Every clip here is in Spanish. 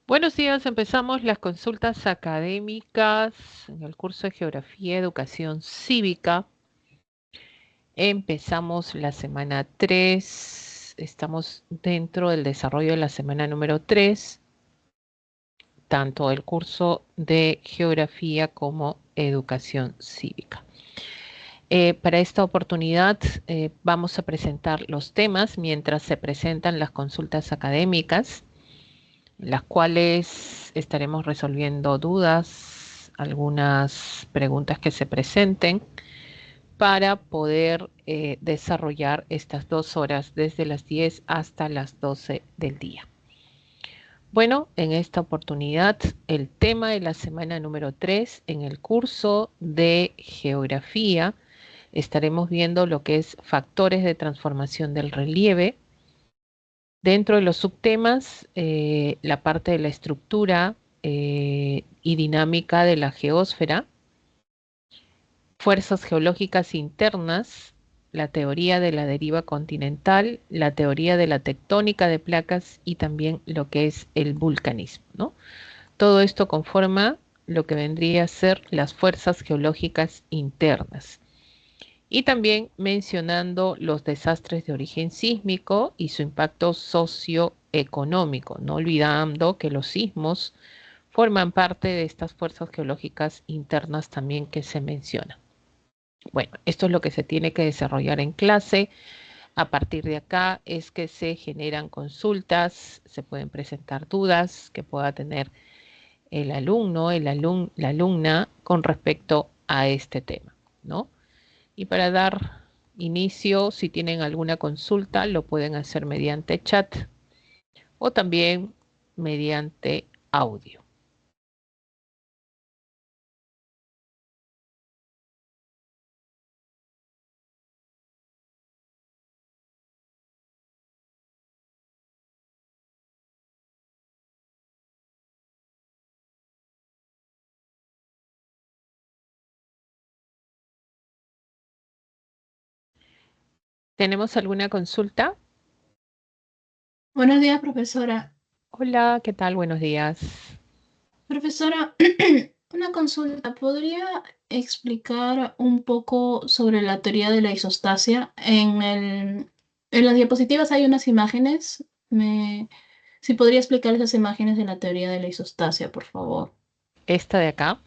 Buenos días, empezamos las consultas académicas en el curso de Geografía y Educación Cívica. Empezamos la semana 3, estamos dentro del desarrollo de la semana número 3, tanto el curso de Geografía como Educación Cívica. Para esta oportunidad vamos a presentar los temas mientras se presentan las consultas académicas, las cuales estaremos resolviendo dudas, algunas preguntas que se presenten para poder desarrollar estas 2 horas desde las 10 hasta las 12 del día. Bueno, en esta oportunidad el tema de la semana número 3 en el curso de Geografía estaremos viendo lo que es factores de transformación del relieve. Dentro de los subtemas, la parte de la estructura y dinámica de la geósfera, fuerzas geológicas internas, la teoría de la deriva continental, la teoría de la tectónica de placas y también lo que es el vulcanismo, ¿no? Todo esto conforma lo que vendría a ser las fuerzas geológicas internas. Y también mencionando los desastres de origen sísmico y su impacto socioeconómico, no olvidando que los sismos forman parte de estas fuerzas geológicas internas también que se mencionan. Bueno, esto es lo que se tiene que desarrollar en clase. A partir de acá es que se generan consultas, se pueden presentar dudas que pueda tener el alumno, la alumna con respecto a este tema, ¿no? Y para dar inicio, si tienen alguna consulta, lo pueden hacer mediante chat o también mediante audio. ¿Tenemos alguna consulta? Buenos días, profesora. Hola, ¿qué tal? Buenos días. Profesora, una consulta. ¿Podría explicar un poco sobre la teoría de la isostasia? En las diapositivas hay unas imágenes. Si podría explicar esas imágenes de la teoría de la isostasia, por favor. Esta de acá.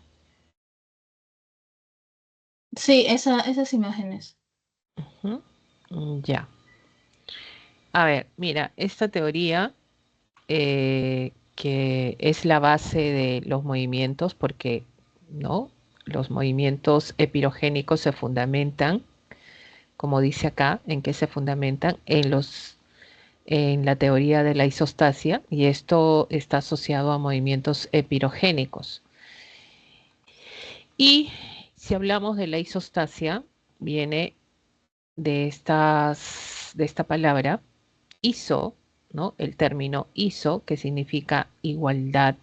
Sí, esas imágenes. Ujú. Ya. A ver, mira, esta teoría que es la base de los movimientos, porque ¿no? Los movimientos epirogénicos se fundamentan, como dice acá, en qué se fundamentan en la teoría de la isostasia, y esto está asociado a movimientos epirogénicos. Y si hablamos de la isostasia, viene de esta palabra iso, ¿no? El término iso, que significa igualdad,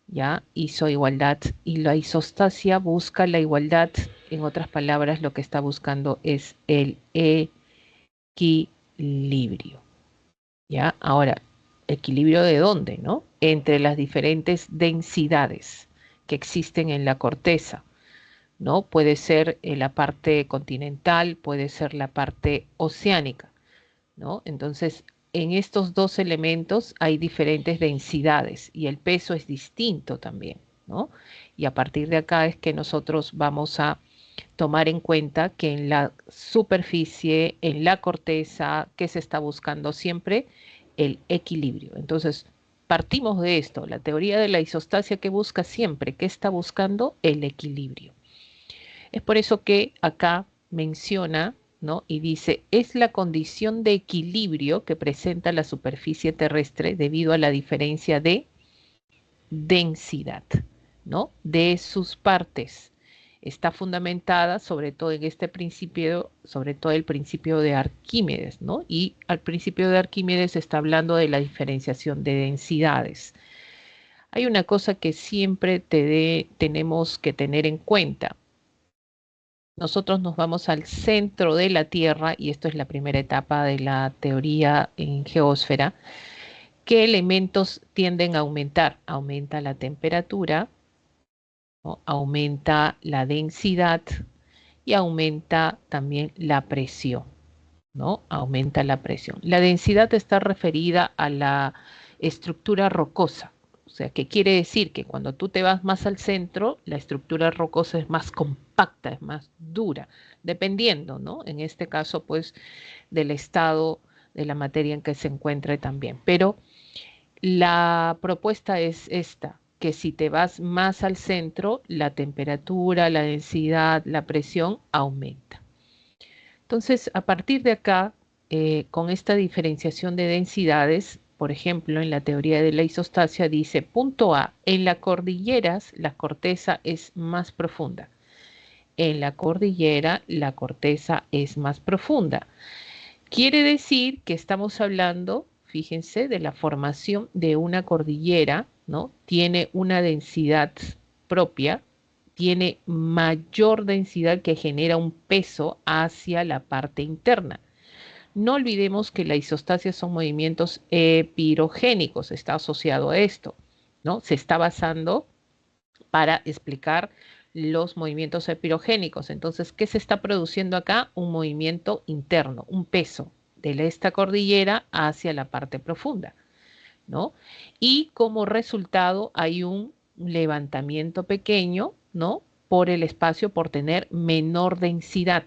¿ya? Iso, igualdad, y la isostasia busca la igualdad. En otras palabras, lo que está buscando es el equilibrio, ¿ya? Ahora, ¿equilibrio de dónde, no? Entre las diferentes densidades que existen en la corteza, ¿no? Puede ser la parte continental, puede ser la parte oceánica, ¿no? Entonces, en estos dos elementos hay diferentes densidades y el peso es distinto también, ¿no? Y a partir de acá es que nosotros vamos a tomar en cuenta que en la superficie, en la corteza, que se está buscando siempre el equilibrio. Entonces, partimos de esto, la teoría de la isostasia que busca siempre, que está buscando el equilibrio. Es por eso que acá menciona, ¿no? Y dice, es la condición de equilibrio que presenta la superficie terrestre debido a la diferencia de densidad, ¿no? De sus partes. Está fundamentada sobre todo en este principio, sobre todo el principio de Arquímedes, ¿no? Y al principio de Arquímedes está hablando de la diferenciación de densidades. Hay una cosa que siempre tenemos que tener en cuenta. Nosotros nos vamos al centro de la Tierra, y esto es la primera etapa de la teoría en geósfera, ¿qué elementos tienden a aumentar? Aumenta la temperatura, ¿no? Aumenta la densidad y aumenta también la presión, ¿no? Aumenta la presión. La densidad está referida a la estructura rocosa. O sea, ¿qué quiere decir? Que cuando tú te vas más al centro, la estructura rocosa es más compacta, es más dura, dependiendo, ¿no? En este caso, pues, del estado de la materia en que se encuentre también. Pero la propuesta es esta, que si te vas más al centro, la temperatura, la densidad, la presión aumenta. Entonces, a partir de acá, con esta diferenciación de densidades, por ejemplo, en la teoría de la isostasia dice, punto A, en las cordilleras la corteza es más profunda. En la cordillera la corteza es más profunda. Quiere decir que estamos hablando, fíjense, de la formación de una cordillera, ¿no? Tiene una densidad propia, tiene mayor densidad que genera un peso hacia la parte interna. No olvidemos que la isostasia son movimientos epirogénicos, está asociado a esto, ¿no? Se está basando para explicar los movimientos epirogénicos. Entonces, ¿qué se está produciendo acá? Un movimiento interno, un peso de esta cordillera hacia la parte profunda, ¿no? Y como resultado hay un levantamiento pequeño, ¿no? Por el espacio, por tener menor densidad,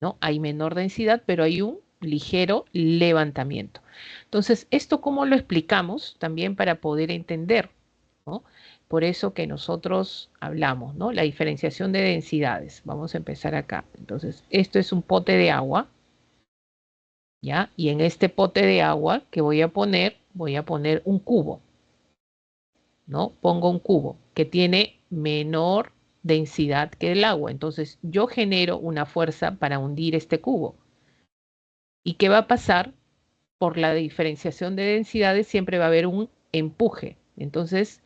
¿no? Hay menor densidad, pero hay un ligero levantamiento. Entonces, ¿esto cómo lo explicamos? También para poder entender, ¿no? Por eso que nosotros hablamos, ¿no? La diferenciación de densidades. Vamos a empezar acá. Entonces, esto es un pote de agua, ¿ya? Y en este pote de agua que voy a poner un cubo, ¿no? Pongo un cubo que tiene menor densidad que el agua. Entonces, yo genero una fuerza para hundir este cubo. ¿Y qué va a pasar? Por la diferenciación de densidades siempre va a haber un empuje. Entonces,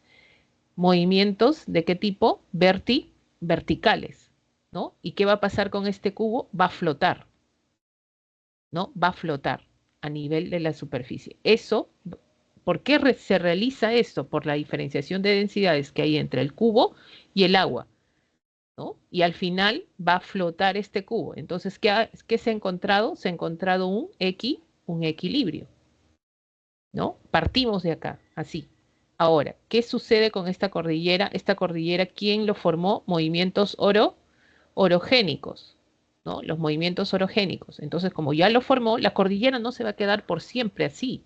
movimientos de qué tipo? Verticales, ¿no? ¿Y qué va a pasar con este cubo? Va a flotar, ¿no? Va a flotar a nivel de la superficie. Eso, ¿por qué se realiza esto? Por la diferenciación de densidades que hay entre el cubo y el agua, ¿no? Y al final va a flotar este cubo. Entonces, ¿qué se ha encontrado? Se ha encontrado un equilibrio, ¿no? Partimos de acá, así. Ahora, ¿qué sucede con esta cordillera? Esta cordillera, ¿quién lo formó? Movimientos orogénicos, ¿no? Los movimientos orogénicos. Entonces, como ya lo formó, la cordillera no se va a quedar por siempre así.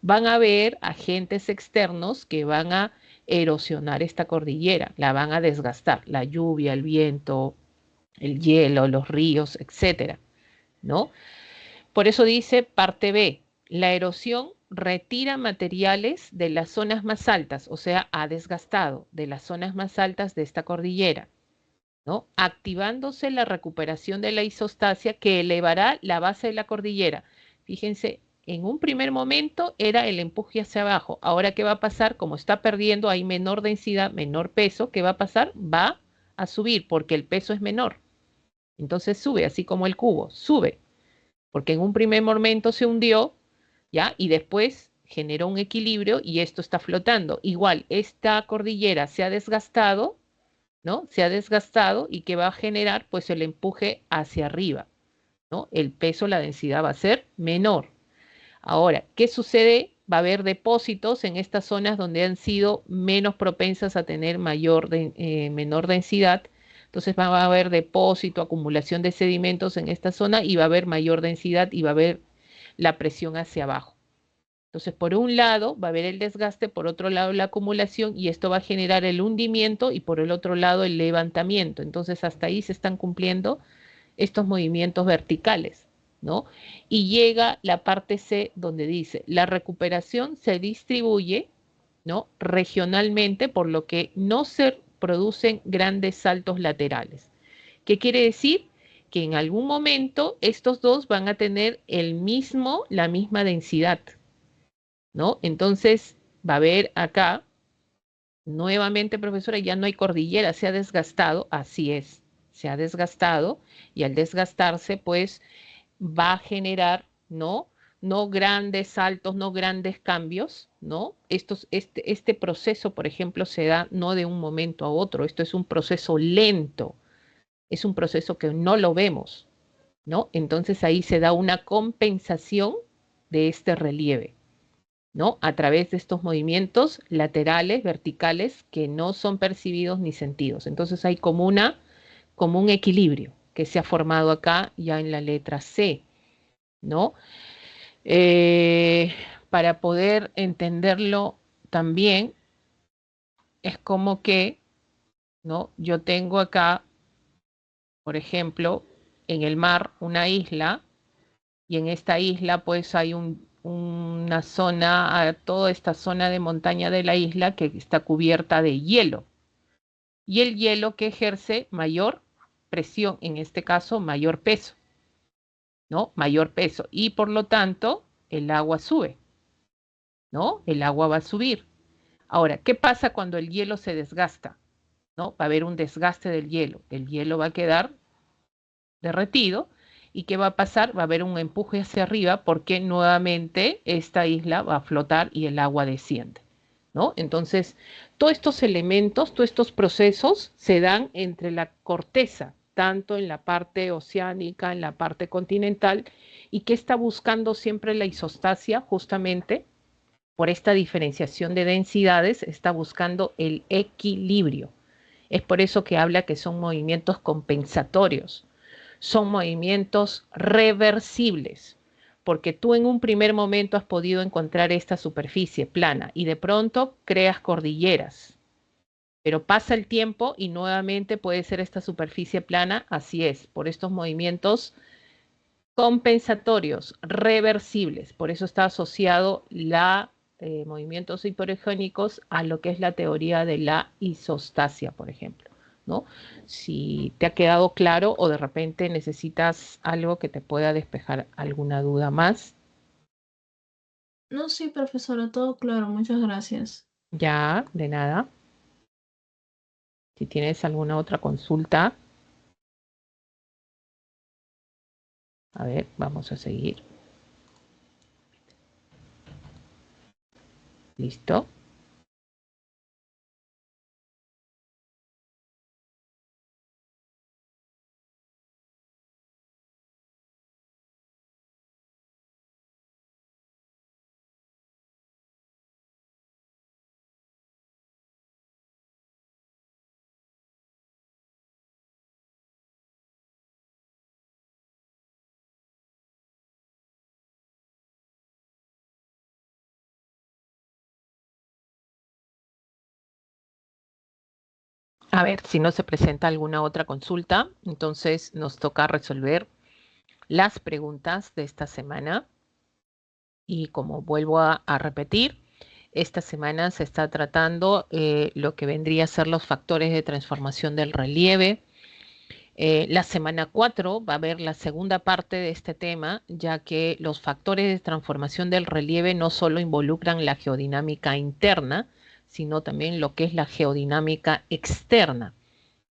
Van a haber agentes externos que van a erosionar esta cordillera, la van a desgastar, la lluvia, el viento, el hielo, los ríos, etcétera, ¿no? Por eso dice parte B, la erosión retira materiales de las zonas más altas, o sea, ha desgastado de las zonas más altas de esta cordillera, ¿no? Activándose la recuperación de la isostasia que elevará la base de la cordillera. Fíjense, en un primer momento era el empuje hacia abajo. Ahora, ¿qué va a pasar? Como está perdiendo, hay menor densidad, menor peso, ¿qué va a pasar? Va a subir porque el peso es menor. Entonces sube, así como el cubo, sube porque en un primer momento se hundió, ¿ya? Y después generó un equilibrio y esto está flotando. Igual, esta cordillera se ha desgastado, ¿no? Se ha desgastado y que va a generar pues el empuje hacia arriba, ¿no? El peso, la densidad va a ser menor. Ahora, ¿qué sucede? Va a haber depósitos en estas zonas donde han sido menos propensas a tener menor densidad. Entonces va a haber depósito, acumulación de sedimentos en esta zona y va a haber mayor densidad y va a haber la presión hacia abajo. Entonces, por un lado va a haber el desgaste, por otro lado la acumulación y esto va a generar el hundimiento y por el otro lado el levantamiento. Entonces, hasta ahí se están cumpliendo estos movimientos verticales, ¿no? Y llega la parte C donde dice, la recuperación se distribuye, ¿no? Regionalmente, por lo que no se producen grandes saltos laterales. ¿Qué quiere decir? Que en algún momento estos dos van a tener la misma densidad, ¿no? Entonces va a haber acá, nuevamente, profesora, ya no hay cordillera, se ha desgastado, así es, se ha desgastado y al desgastarse, pues va a generar, ¿no? no grandes saltos, no grandes cambios, ¿no? Este proceso, por ejemplo, se da no de un momento a otro, esto es un proceso lento, es un proceso que no lo vemos, ¿no? Entonces ahí se da una compensación de este relieve, ¿no? A través de estos movimientos laterales, verticales, que no son percibidos ni sentidos. Entonces hay como un equilibrio que se ha formado acá ya en la letra C, ¿no? Eh, para poder entenderlo también, es como que, ¿no? Yo tengo acá, por ejemplo, en el mar una isla, y en esta isla pues hay una zona, toda esta zona de montaña de la isla que está cubierta de hielo. Y el hielo que ejerce mayor presión, en este caso mayor peso, ¿no? Mayor peso. Y por lo tanto, el agua sube, ¿no? El agua va a subir. Ahora, ¿qué pasa cuando el hielo se desgasta? ¿No? Va a haber un desgaste del hielo. El hielo va a quedar derretido. ¿Y qué va a pasar? Va a haber un empuje hacia arriba porque nuevamente esta isla va a flotar y el agua desciende, ¿no? Entonces, todos estos elementos, todos estos procesos se dan entre la corteza, tanto en la parte oceánica, en la parte continental, y que está buscando siempre la isostasia, justamente por esta diferenciación de densidades, está buscando el equilibrio. Es por eso que habla que son movimientos compensatorios, son movimientos reversibles, porque tú en un primer momento has podido encontrar esta superficie plana y de pronto creas cordilleras, pero pasa el tiempo y nuevamente puede ser esta superficie plana, así es, por estos movimientos compensatorios, reversibles, por eso está asociado la movimientos hipoergénicos a lo que es la teoría de la isostasia, por ejemplo, ¿no? Si te ha quedado claro o de repente necesitas algo que te pueda despejar alguna duda más. No, sí, profesora, todo claro, muchas gracias. Ya, de nada. Si tienes alguna otra consulta, a ver, vamos a seguir. ¿Listo? A ver, si no se presenta alguna otra consulta, entonces nos toca resolver las preguntas de esta semana. Y como vuelvo a repetir, esta semana se está tratando lo que vendría a ser los factores de transformación del relieve. La semana 4 va a haber la segunda parte de este tema, ya que los factores de transformación del relieve no solo involucran la geodinámica interna, sino también lo que es la geodinámica externa.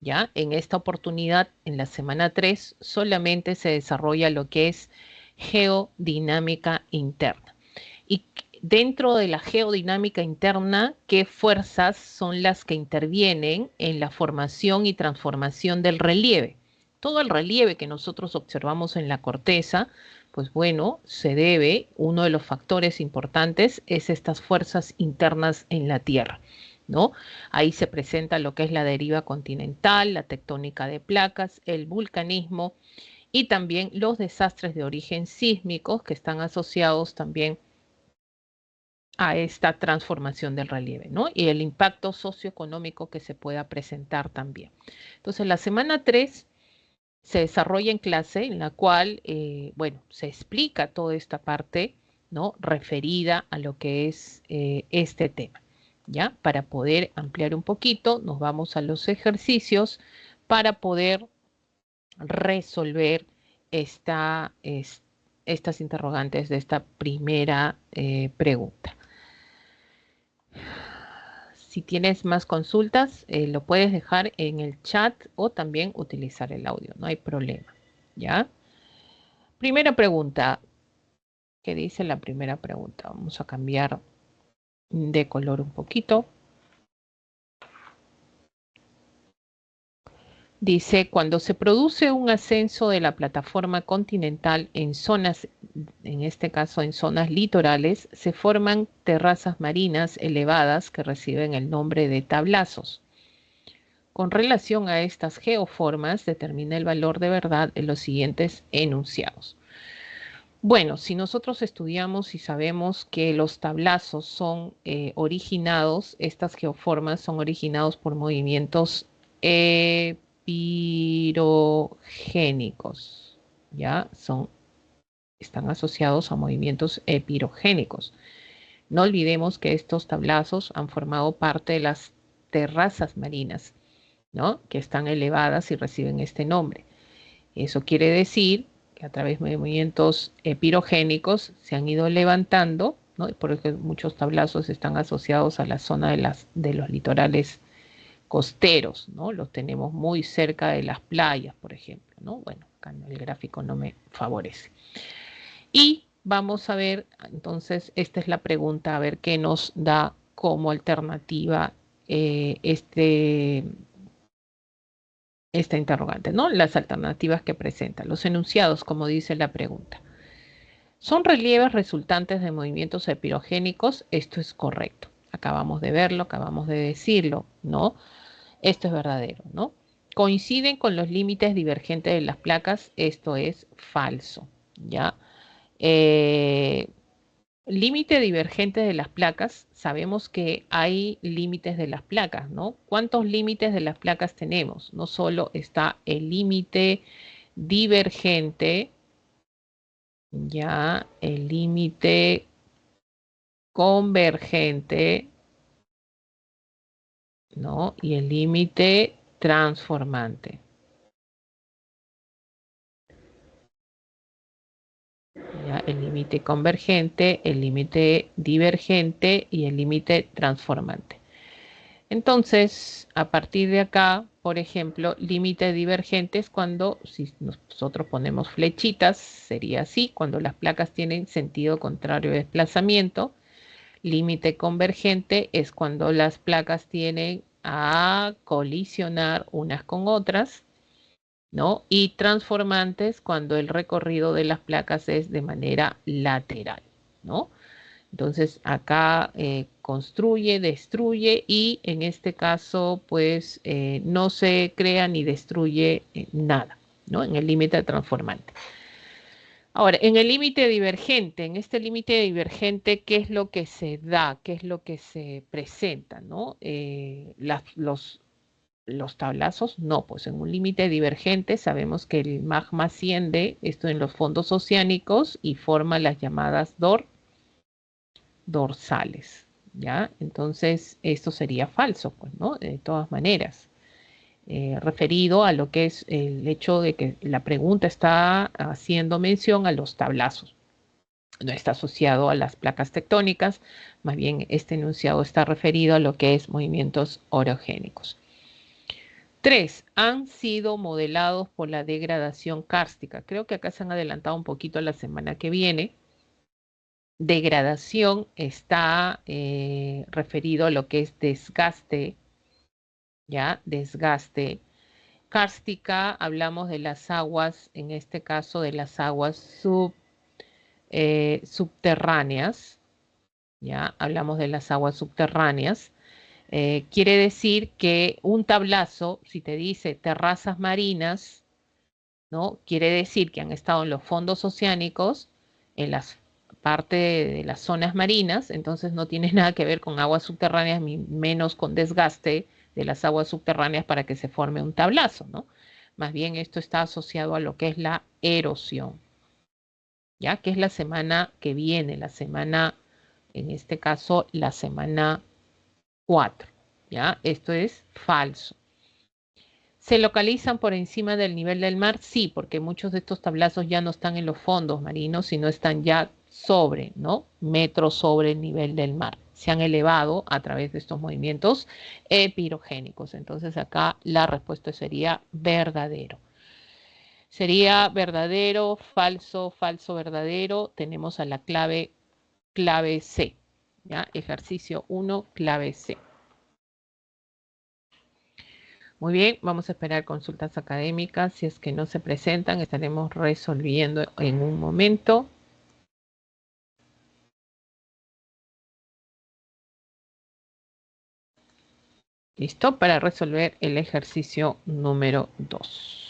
¿Ya? En esta oportunidad, en la semana 3, solamente se desarrolla lo que es geodinámica interna. Y dentro de la geodinámica interna, ¿qué fuerzas son las que intervienen en la formación y transformación del relieve? Todo el relieve que nosotros observamos en la corteza, pues bueno, se debe, uno de los factores importantes es estas fuerzas internas en la Tierra, ¿no? Ahí se presenta lo que es la deriva continental, la tectónica de placas, el vulcanismo y también los desastres de origen sísmicos que están asociados también a esta transformación del relieve, ¿no? Y el impacto socioeconómico que se pueda presentar también. Entonces, la semana 3 se desarrolla en clase en la cual, bueno, se explica toda esta parte, ¿no? Referida a lo que es este tema, ¿ya? Para poder ampliar un poquito, nos vamos a los ejercicios para poder resolver estas interrogantes de esta primera pregunta. Si tienes más consultas, lo puedes dejar en el chat o también utilizar el audio, no hay problema, ¿ya? Primera pregunta, ¿Qué dice la primera pregunta? Vamos a cambiar de color un poquito. Dice, cuando se produce un ascenso de la plataforma continental en zonas, en este caso en zonas litorales, se forman terrazas marinas elevadas que reciben el nombre de tablazos. Con relación a estas geoformas, determina el valor de verdad en los siguientes enunciados. Bueno, si nosotros estudiamos y sabemos que los tablazos son originados, estas geoformas son originados por movimientos pirogénicos, ¿ya? Están asociados a movimientos epirogénicos. No olvidemos que estos tablazos han formado parte de las terrazas marinas, ¿no? Que están elevadas y reciben este nombre. Eso quiere decir que a través de movimientos pirogénicos se han ido levantando, ¿no? Por eso muchos tablazos están asociados a la zona de los litorales costeros, ¿no? Los tenemos muy cerca de las playas, por ejemplo, ¿no? Bueno, acá el gráfico no me favorece. Y vamos a ver, entonces, esta es la pregunta, a ver qué nos da como alternativa esta interrogante, ¿no? Las alternativas que presenta, los enunciados, como dice la pregunta. ¿Son relieves resultantes de movimientos epirogénicos? Esto es correcto. Acabamos de verlo, acabamos de decirlo, ¿no? Esto es verdadero, ¿no? ¿Coinciden con los límites divergentes de las placas? Esto es falso, ¿ya? Límite divergente de las placas, sabemos que hay límites de las placas, ¿no? ¿Cuántos límites de las placas tenemos? No solo está el límite divergente, ya el límite convergente, ¿no? Y el límite transformante. ¿Ya? El límite convergente, el límite divergente y el límite transformante. Entonces, a partir de acá, por ejemplo, límite divergente es cuando, si nosotros ponemos flechitas, sería así, cuando las placas tienen sentido contrario de desplazamiento. Límite convergente es cuando las placas tienen a colisionar unas con otras, ¿no? Y transformantes cuando el recorrido de las placas es de manera lateral, ¿no? Entonces acá construye, destruye y en este caso pues no se crea ni destruye nada, ¿no? En el límite transformante. Ahora, en el límite divergente, en este límite divergente, ¿qué es lo que se da? ¿Qué es lo que se presenta? ¿No? Los tablazos, no, pues en un límite divergente sabemos que el magma asciende, esto en los fondos oceánicos, y forma las llamadas dorsales, ¿ya? Entonces, esto sería falso, pues, ¿no? De todas maneras. Referido a lo que es el hecho de que la pregunta está haciendo mención a los tablazos. No está asociado a las placas tectónicas, más bien este enunciado está referido a lo que es movimientos orogénicos. 3. Han sido modelados por la degradación kárstica. Creo que acá se han adelantado un poquito la semana que viene. Degradación está referido a lo que es desgaste, ¿ya? Desgaste. Kárstica, hablamos de las aguas, en este caso de las aguas subterráneas, ¿ya? Hablamos de las aguas subterráneas. Quiere decir que un tablazo, si te dice terrazas marinas, ¿no? Quiere decir que han estado en los fondos oceánicos, en las parte de las zonas marinas, entonces no tiene nada que ver con aguas subterráneas, ni menos con desgaste de las aguas subterráneas para que se forme un tablazo, ¿no? Más bien esto está asociado a lo que es la erosión, ¿ya? Que es la semana que viene, la semana, en este caso, la semana 4, ¿ya? Esto es falso. ¿Se localizan por encima del nivel del mar? Sí, porque muchos de estos tablazos ya no están en los fondos marinos, sino están ya sobre, ¿no? Metros sobre el nivel del mar. Se han elevado a través de estos movimientos pirogénicos. Entonces acá la respuesta sería verdadero. Sería verdadero, falso, falso, verdadero. Tenemos a la clave C. ¿Ya? Ejercicio 1, clave C. Muy bien, vamos a esperar consultas académicas. Si es que no se presentan, estaremos resolviendo en un momento. ¿Listo? Para resolver el ejercicio número 2.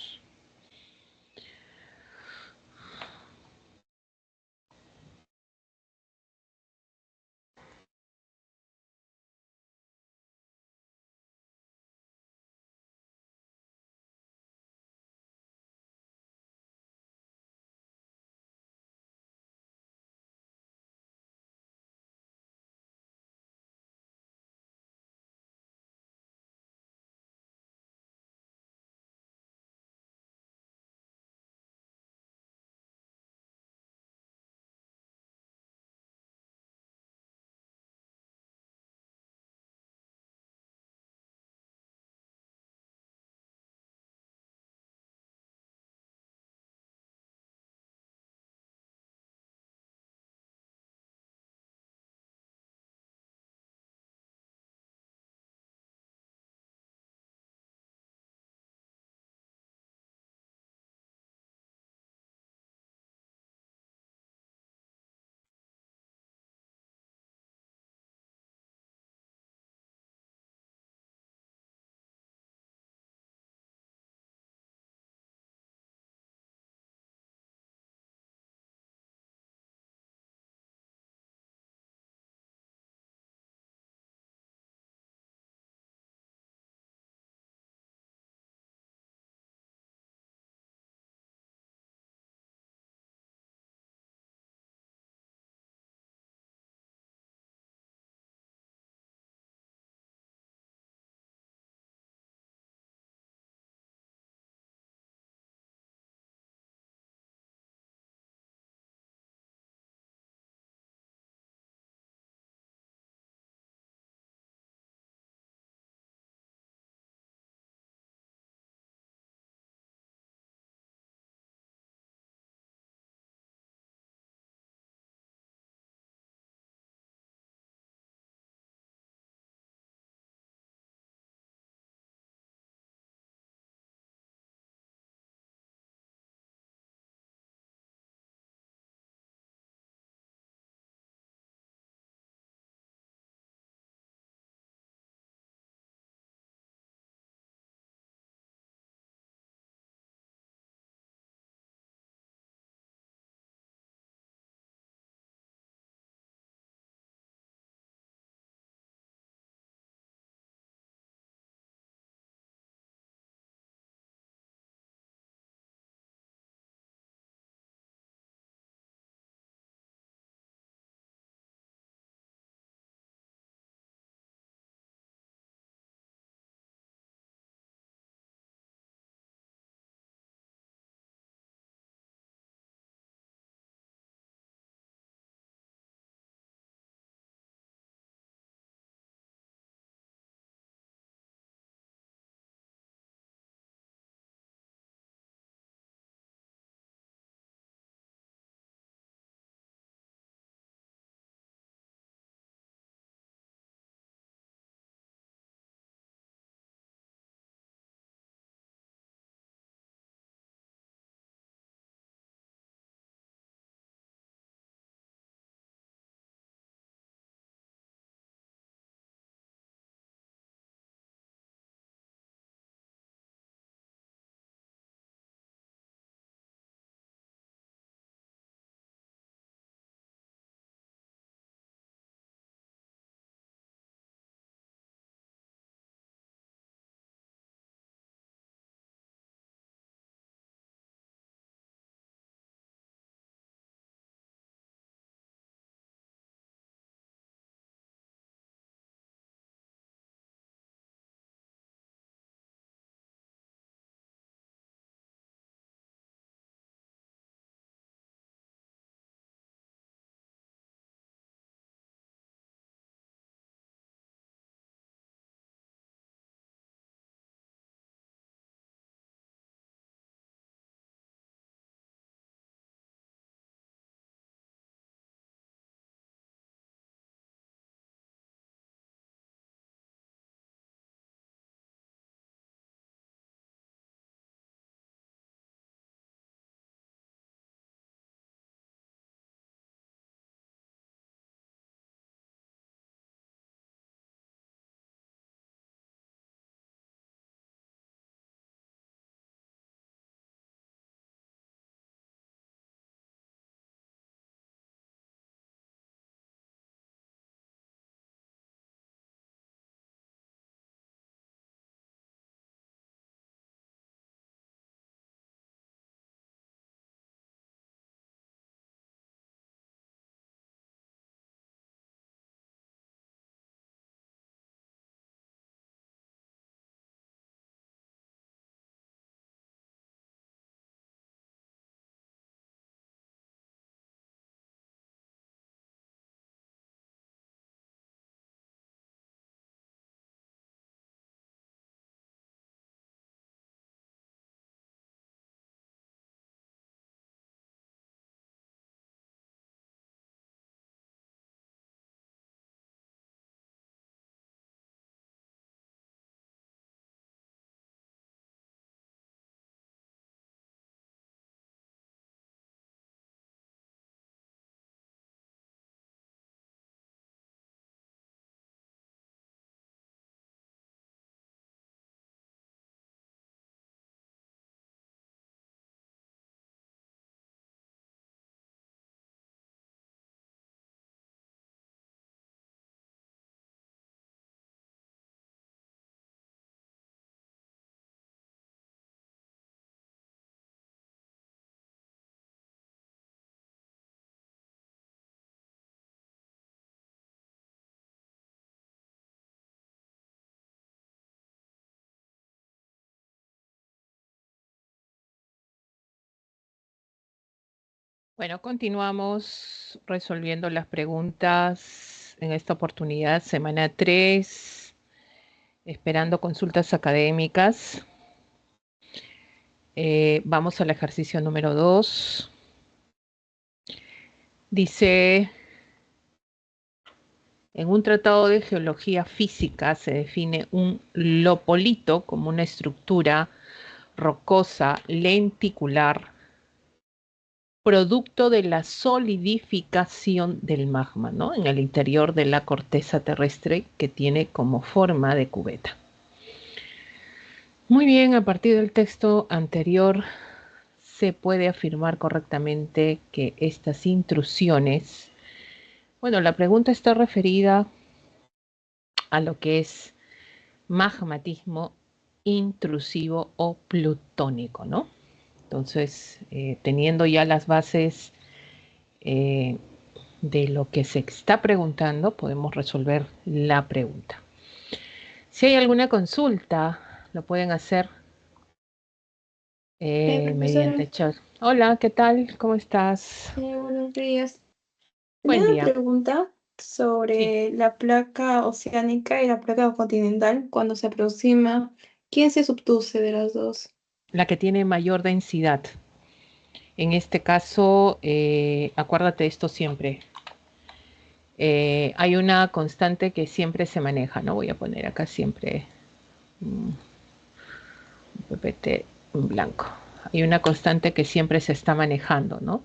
Bueno, continuamos resolviendo las preguntas en esta oportunidad, semana 3, esperando consultas académicas. Vamos al ejercicio número 2. Dice, en un tratado de geología física se define un lopolito como una estructura rocosa lenticular producto de la solidificación del magma, ¿no? En el interior de la corteza terrestre que tiene como forma de cubeta. Muy bien, a partir del texto anterior se puede afirmar correctamente que estas intrusiones, bueno, la pregunta está referida a lo que es magmatismo intrusivo o plutónico, ¿no? Entonces, teniendo ya las bases de lo que se está preguntando, podemos resolver la pregunta. Si hay alguna consulta, lo pueden hacer Profesora, mediante chat. Hola, ¿qué tal? ¿Cómo estás? buenos días. Tenía Buen una día. pregunta Sí, sobre la placa oceánica y la placa continental cuando se aproxima. ¿Quién se subduce de las dos? la que tiene mayor densidad. En este caso, acuérdate esto siempre. Hay una constante que siempre se maneja, ¿no? Voy a poner acá siempre un PPT en blanco. Hay una constante que siempre se está manejando, ¿no?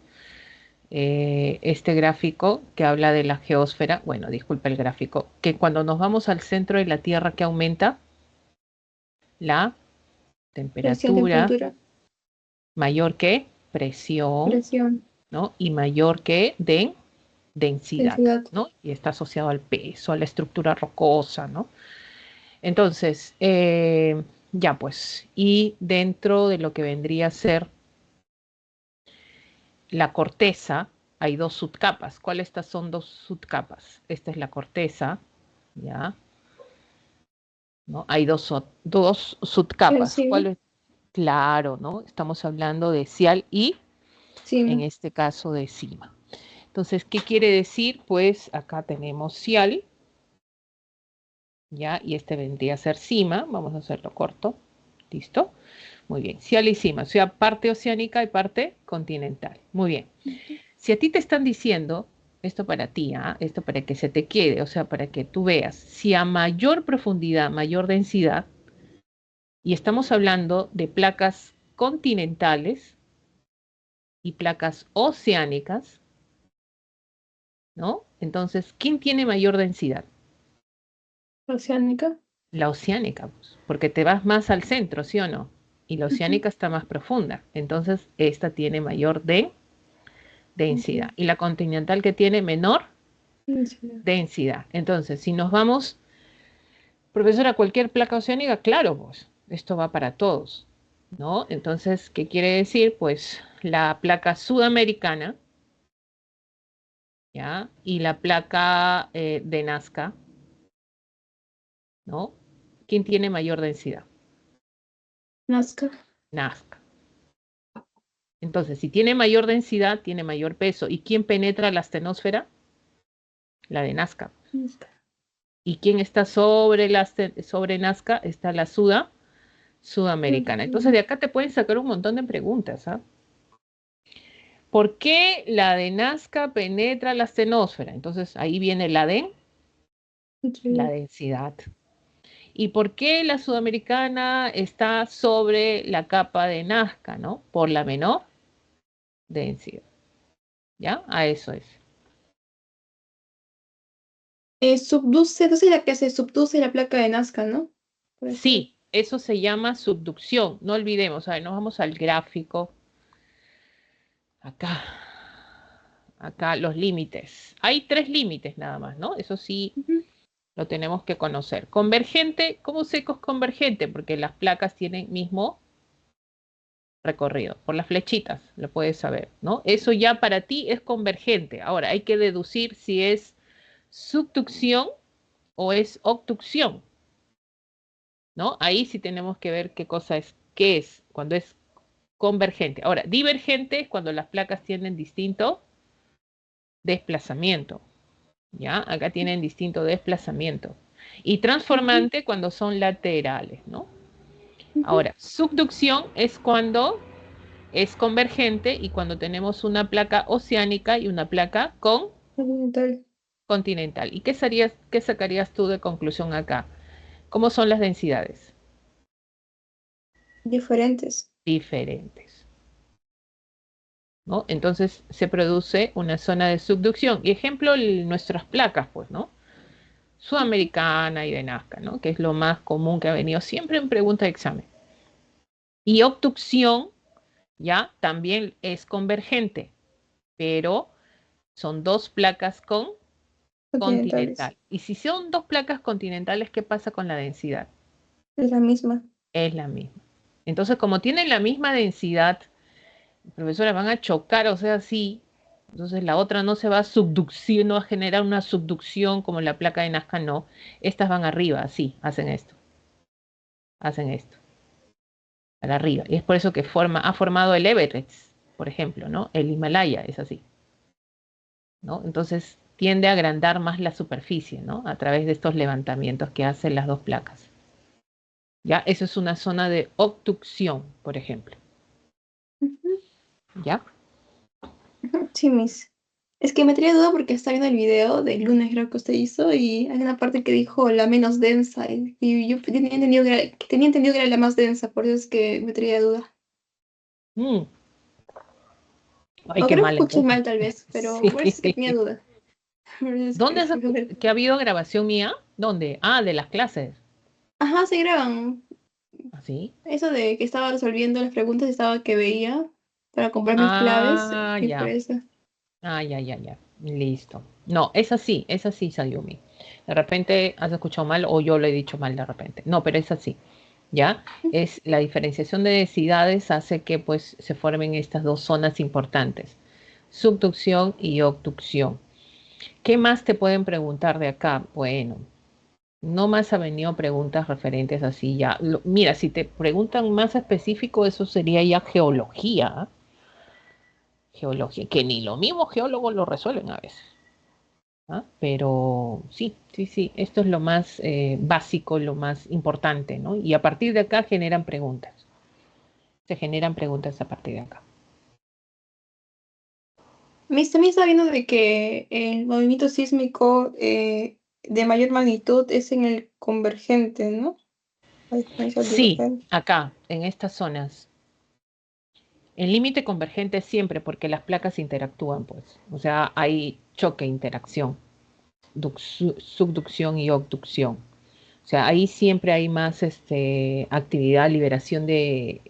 Este gráfico que habla de la geósfera, bueno, disculpa el gráfico, que cuando nos vamos al centro de la Tierra, ¿qué aumenta? La Presión, temperatura temperatura, mayor que presión, presión, ¿no? Y mayor que densidad, densidad. ¿no? Y está asociado al peso, a la estructura rocosa, ¿no? Entonces, ya pues, y dentro de lo que vendría a ser la corteza, hay dos subcapas. ¿Cuáles estas son dos subcapas? Esta es la corteza, ¿ya? ¿No? Hay dos subcapas. Sí, ¿Cuál es? Claro, ¿no? Estamos hablando de cial y, en sí, este caso, de cima. Entonces, ¿qué quiere decir? Pues acá tenemos cial, ¿ya? Y este vendría a ser cima. Vamos a hacerlo corto. ¿Listo? Muy bien. Cial y cima, o sea, parte oceánica y parte continental. Muy bien. Si a ti te están diciendo, esto para ti, ¿ah? Esto para que se te quede, o sea, para que tú veas, si a mayor profundidad, mayor densidad, y estamos hablando de placas continentales y placas oceánicas, ¿no? Entonces, ¿quién tiene mayor densidad? oceánica. La oceánica, pues, porque te vas más al centro, ¿sí o no? Y la Ujú. oceánica está más profunda. Entonces, esta tiene mayor densidad. Ujú. Y la continental que tiene menor Densidad. densidad. Entonces, si nos vamos, profesora, cualquier placa oceánica, claro, pues, esto va para todos, ¿no? Entonces, ¿qué quiere decir? Pues la placa sudamericana, ¿ya? Y la placa de Nazca, ¿no? ¿Quién tiene mayor densidad? Nazca. Nazca. Entonces, si tiene mayor densidad, tiene mayor peso. ¿Y quién penetra la astenosfera? La de Nazca. Nazca. ¿Y quién está sobre Nazca? Está la sudamericana. Entonces, de acá te pueden sacar un montón de preguntas, ¿ah? ¿Por qué la de Nazca penetra la astenosfera? Entonces, ahí viene la Densidad. densidad. ¿Y por qué la sudamericana está sobre la capa de Nazca, ¿no? Por la menor densidad. ¿Ya? A eso es. Subduce, entonces la que se subduce es la placa de Nazca, ¿no? Puede ser. Sí, eso se llama subducción. No olvidemos, a ver, nos vamos al gráfico. Acá, acá los límites. Hay tres límites nada más, ¿no? Eso sí, Ujú. lo tenemos que conocer. Convergente, ¿cómo sé que es convergente? Porque las placas tienen mismo recorrido. Por las flechitas, lo puedes saber, ¿no? Eso ya para ti es convergente. Ahora, hay que deducir si es subducción o es obducción, ¿no? Ahí sí tenemos que ver qué cosa es, qué es. Cuando es convergente. Ahora, divergente es cuando las placas tienen distinto desplazamiento. ¿Ya? Acá tienen distinto desplazamiento. Y transformante cuando son laterales, ¿no? Ahora, subducción es cuando es convergente y cuando tenemos una placa oceánica y una placa Continental. continental. ¿Y qué sacarías tú de conclusión acá? ¿Cómo son las densidades? Diferentes. Diferentes, ¿no? Entonces se produce una zona de subducción. Y ejemplo, nuestras placas, pues, ¿no? Sudamericana y de Nazca, ¿no? Que es lo más común que ha venido siempre en pregunta de examen. Y obducción, ya, también es convergente, pero son dos placas con Continentales. continental. Y si son dos placas continentales, ¿qué pasa con la densidad? Es la misma. Es la misma. Entonces, como tienen la misma densidad, profesora, van a chocar, o sea, sí. Entonces la otra no se va a subducir, no va a generar una subducción como la placa de Nazca, no. Estas van arriba, sí, hacen esto, para arriba. Y es por eso que ha formado el Everest, por ejemplo, ¿no? El Himalaya es así, ¿no? Entonces tiende a agrandar más la superficie, ¿no? A través de estos levantamientos que hacen las dos placas. ¿Ya? Eso es una zona de obducción, por ejemplo. ¿Ya? Sí, Miss. Es que me traía duda porque estaba viendo el video del lunes, creo que usted hizo, y hay una parte que dijo la menos densa, y yo tenía entendido que era la más densa, por eso es que me traía duda. Mm. Ay, O qué creo que mal escuché entonces. mal tal vez, pero por eso es que tenía Sí. duda. Por eso es ¿Dónde que- que ha habido grabación mía? ¿Dónde? Ah, de las clases. Ajá, se graban. ¿Así? Eso de que estaba resolviendo las preguntas, estaba que veía para comprar mis claves, Ah, y por ya. eso. Ah, ya, ya, ya. Listo. No, es así, Sayumi. De repente has escuchado mal o yo lo he dicho mal de repente. No, pero es así. ¿Ya? Es la diferenciación de densidades hace que pues se formen estas dos zonas importantes, subducción y obducción. ¿Qué más te pueden preguntar de acá? Bueno, no más ha venido preguntas referentes así ya. Mira, si te preguntan más específico, eso sería ya geología. ¿Ah? Geología, que ni los mismos geólogos lo resuelven a veces. ¿Ah? Pero sí, sí, sí, esto es lo más básico, lo más importante, ¿no? Y a partir de acá generan preguntas. Se generan preguntas a partir de acá. Miss también está viendo de que el movimiento sísmico de mayor magnitud es en el convergente, ¿no? A diferencia del Sí, divergente. acá, en estas zonas. El límite convergente siempre porque las placas interactúan, pues. O sea, hay choque, interacción, subducción y obducción. O sea, ahí siempre hay más actividad, liberación de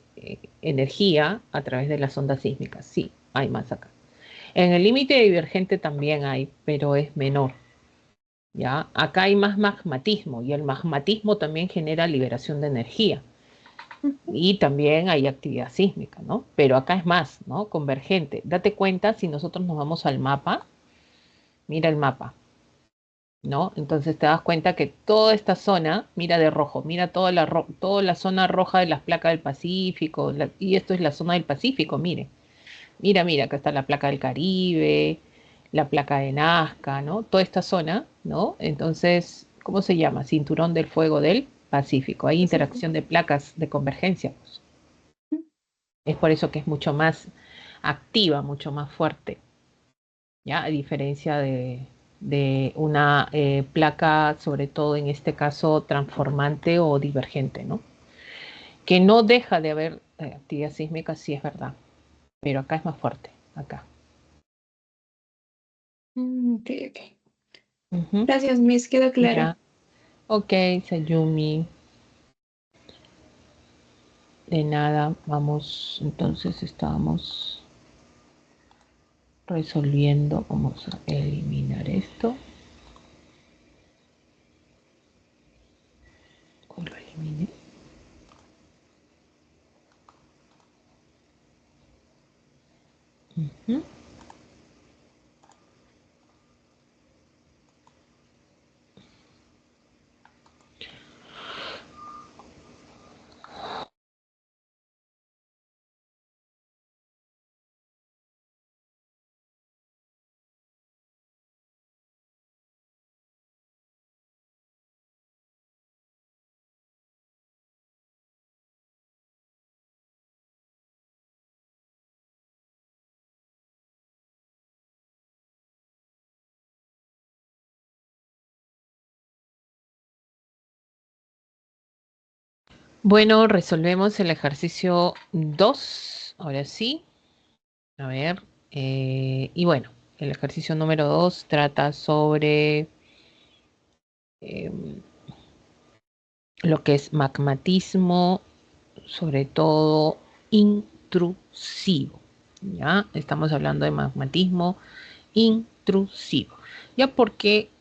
energía a través de las ondas sísmicas. Sí, hay más acá. En el límite divergente también hay, pero es menor. ¿Ya? Acá hay más magmatismo y el magmatismo también genera liberación de energía y también hay actividad sísmica, ¿no? Pero acá es más, ¿no? Convergente. Date cuenta, si nosotros nos vamos al mapa, mira el mapa, ¿no? Entonces te das cuenta que toda esta zona, mira de rojo, mira toda la zona roja de las placas del Pacífico, y esto es la zona del Pacífico, mire. Mira, mira, acá está la placa del Caribe, la placa de Nazca, ¿no? Toda esta zona, ¿no? Entonces, ¿cómo se llama? Cinturón del fuego del Pacífico. Hay Así. interacción de placas de convergencia, pues. Es por eso que es mucho más activa, mucho más fuerte, ¿ya? A diferencia de una placa, sobre todo en este caso, transformante o divergente, ¿no? Que no deja de haber actividad sísmica, sí es verdad, pero acá es más fuerte, acá. Ok, ok. Ujú. Gracias, Miss, queda claro. Ya, ok, Sayumi, de nada, vamos, entonces estábamos resolviendo, vamos a eliminar esto, o lo eliminé. Ujú. Bueno, resolvemos el ejercicio 2. Ahora sí. A ver. Y bueno, el ejercicio número 2 trata sobre lo que es magmatismo, sobre todo intrusivo. ¿Ya? Estamos hablando de magmatismo intrusivo. ¿Ya?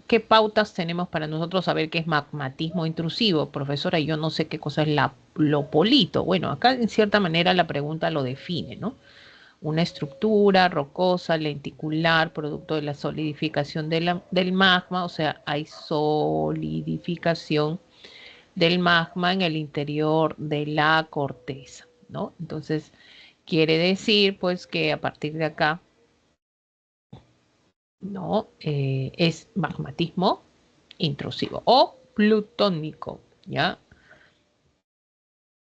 ¿Qué pautas tenemos para nosotros saber qué es magmatismo intrusivo? Profesora, yo no sé qué cosa es lo polito. Bueno, acá en cierta manera la pregunta lo define, ¿no? Una estructura rocosa, lenticular, producto de la solidificación del magma, o sea, hay solidificación del magma en el interior de la corteza, ¿no? Entonces, quiere decir, pues, que a partir de acá, ¿no? Es magmatismo intrusivo o plutónico, ¿ya?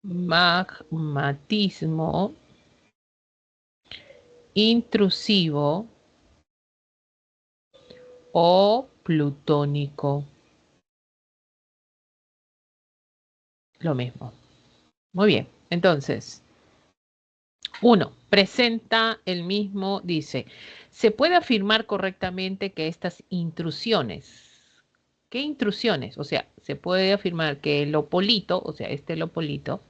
Magmatismo intrusivo o plutónico, lo mismo. Muy bien, entonces, uno, presenta el mismo, dice, se puede afirmar correctamente que estas intrusiones, ¿qué intrusiones? O sea, se puede afirmar que el opolito, o sea, este lopolito,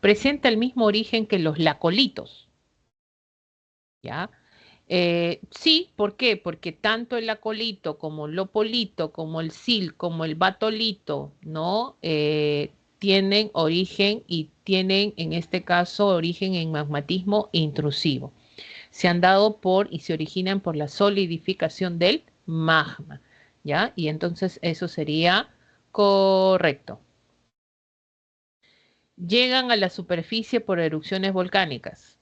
presenta el mismo origen que los lacolitos, ¿ya? Sí, ¿por qué? Porque tanto el acolito como el lopolito, como el sil, como el batolito, ¿no? Tienen origen y tienen, en este caso, origen en magmatismo intrusivo. Se han dado y se originan por la solidificación del magma, ¿ya? Y entonces eso sería correcto. Llegan a la superficie por erupciones volcánicas.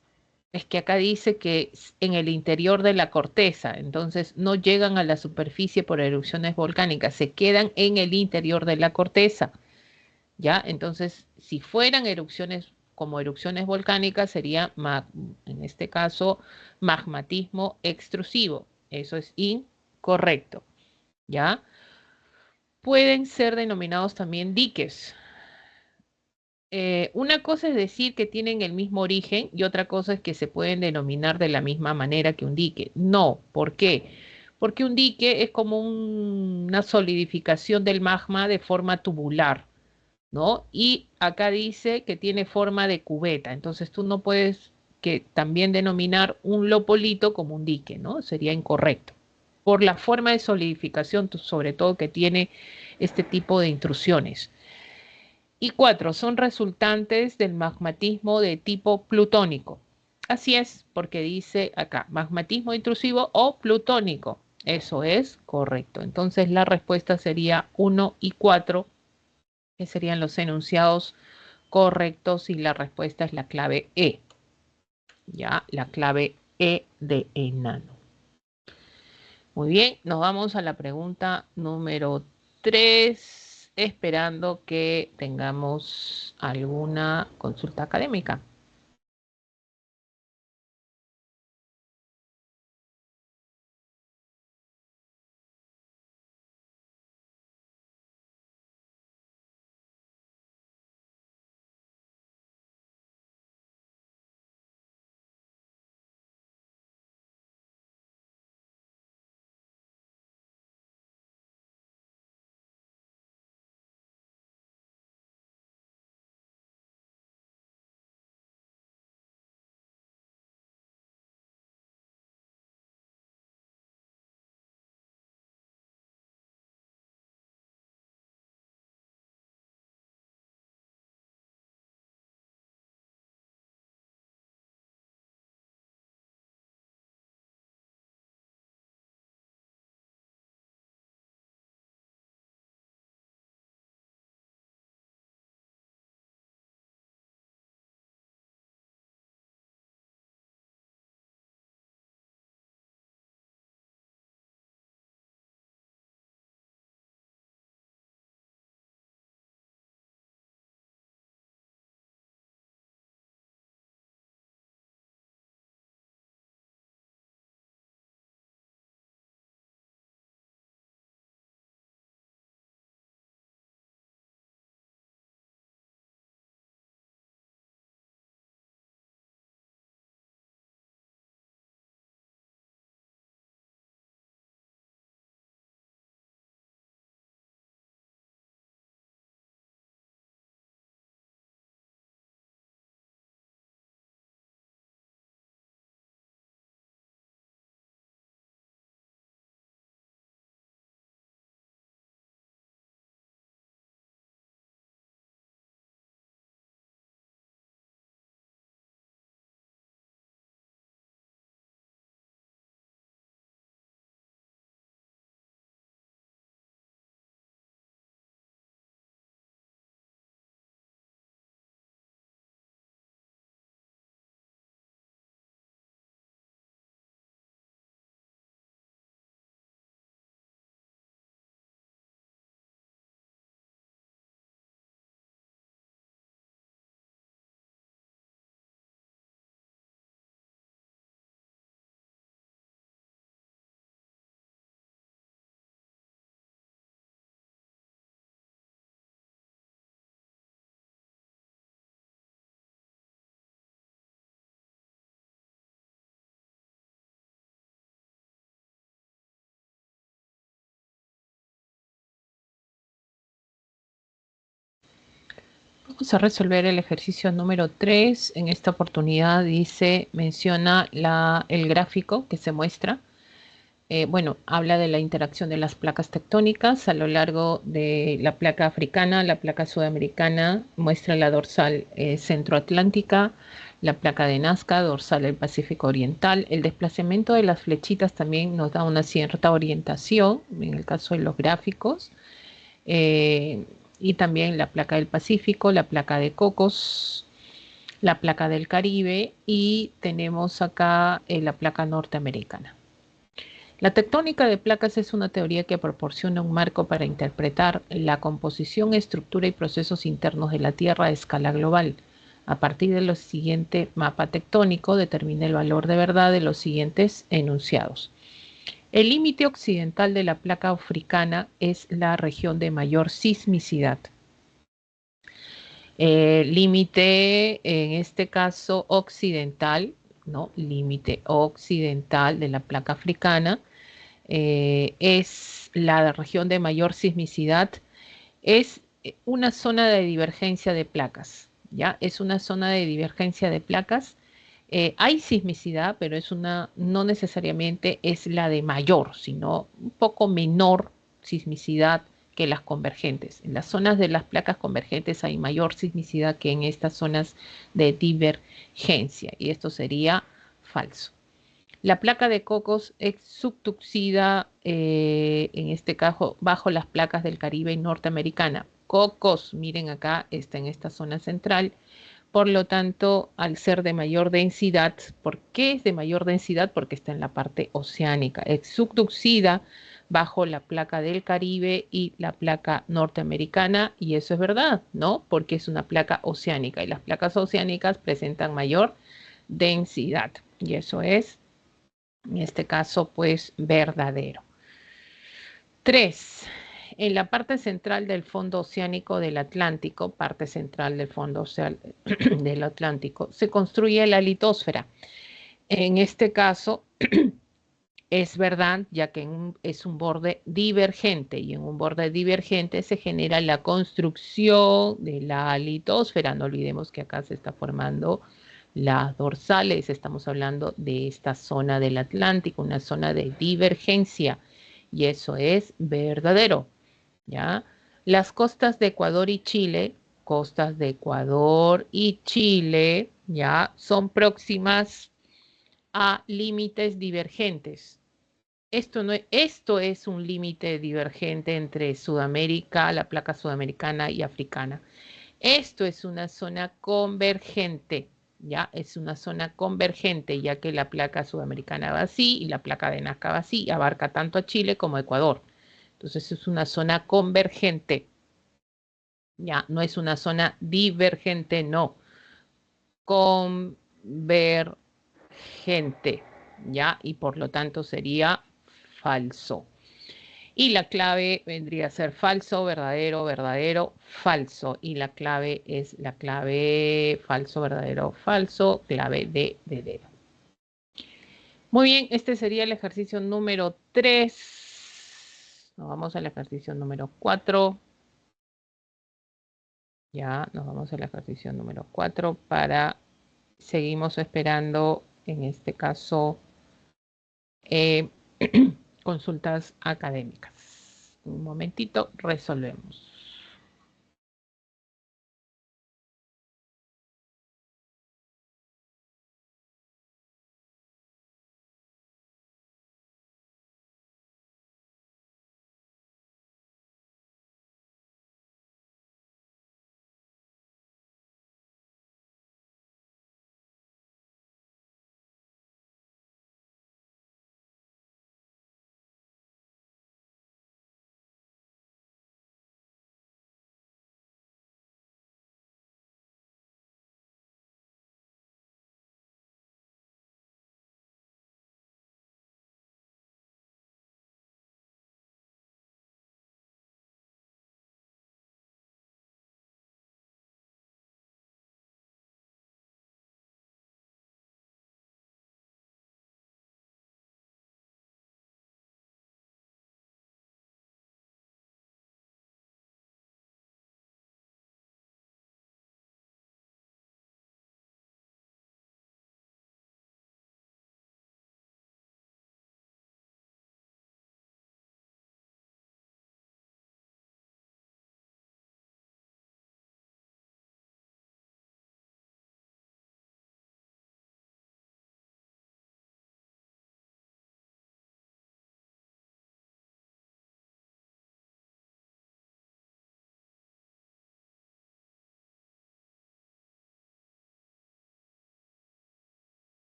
Es que acá dice que en el interior de la corteza, entonces no llegan a la superficie por erupciones volcánicas, se quedan en el interior de la corteza, ¿ya? Entonces, si fueran erupciones como erupciones volcánicas, sería, en este caso, magmatismo extrusivo. Eso es incorrecto, ¿ya? Pueden ser denominados también diques. Una cosa es decir que tienen el mismo origen y otra cosa es que se pueden denominar de la misma manera que un dique. No, ¿por qué? Porque un dique es como una solidificación del magma de forma tubular, ¿no? Y acá dice que tiene forma de cubeta, entonces tú no puedes que también denominar un lopolito como un dique, ¿no? Sería incorrecto. Por la forma de solidificación, sobre todo que tiene este tipo de intrusiones. Y cuatro, son resultantes del magmatismo de tipo plutónico. Así es, porque dice acá, magmatismo intrusivo o plutónico. Eso es correcto. Entonces la respuesta sería 1 y 4, que serían los enunciados correctos y la respuesta es la clave E. Ya, la clave E de enano. Muy bien, nos vamos a la pregunta número 3, esperando que tengamos alguna consulta académica. Vamos a resolver el ejercicio número 3. En esta oportunidad menciona el gráfico que se muestra. Bueno, habla de la interacción de las placas tectónicas a lo largo de la placa africana, la placa sudamericana, muestra la dorsal centroatlántica, la placa de Nazca, dorsal del Pacífico Oriental. El desplazamiento de las flechitas también nos da una cierta orientación, en el caso de los gráficos. Y también la placa del Pacífico, la placa de Cocos, la placa del Caribe y tenemos acá la placa norteamericana. La tectónica de placas es una teoría que proporciona un marco para interpretar la composición, estructura y procesos internos de la Tierra a escala global. A partir de lo siguiente mapa tectónico, determina el valor de verdad de los siguientes enunciados. El límite occidental de la placa africana es la región de mayor sismicidad. Límite, en este caso occidental, ¿no? Límite occidental de la placa africana es la región de mayor sismicidad, es una zona de divergencia de placas, ¿ya? Es una zona de divergencia de placas. Hay sismicidad, pero no necesariamente es la de mayor, sino un poco menor sismicidad que las convergentes. En las zonas de las placas convergentes hay mayor sismicidad que en estas zonas de divergencia, y esto sería falso. La placa de Cocos es subducida, en este caso, bajo las placas del Caribe y norteamericana. Cocos, miren acá, está en esta zona central. Por lo tanto, al ser de mayor densidad, ¿por qué es de mayor densidad? Porque está en la parte oceánica. Es subducida bajo la placa del Caribe y la placa norteamericana, y eso es verdad, ¿no? Porque es una placa oceánica y las placas oceánicas presentan mayor densidad, y eso es, en este caso, pues verdadero. 3. En la parte central del fondo oceánico del Atlántico, parte central del fondo del Atlántico, se construye la litosfera. En este caso, es verdad, ya que es un borde divergente, y en un borde divergente se genera la construcción de la litosfera. No olvidemos que acá se está formando las dorsales, estamos hablando de esta zona del Atlántico, una zona de divergencia, y eso es verdadero, ¿ya? Las costas de Ecuador y Chile, ¿ya? Son próximas a límites divergentes. Esto es un límite divergente entre Sudamérica, la placa sudamericana y africana. Esto es una zona convergente, ¿ya? Es una zona convergente, ya que la placa sudamericana va así y la placa de Nazca va así, abarca tanto a Chile como a Ecuador. Entonces es una zona convergente, ¿ya? No es una zona divergente, no. Convergente, ¿ya? Y por lo tanto sería falso. Y la clave vendría a ser falso, verdadero, verdadero, falso. Y la clave es la clave falso, verdadero, falso, clave de dedo. Muy bien, este sería el ejercicio número 3. Nos vamos al ejercicio número 4. Ya, nos vamos al ejercicio número 4 seguimos esperando, en este caso, consultas académicas. Un momentito, resolvemos.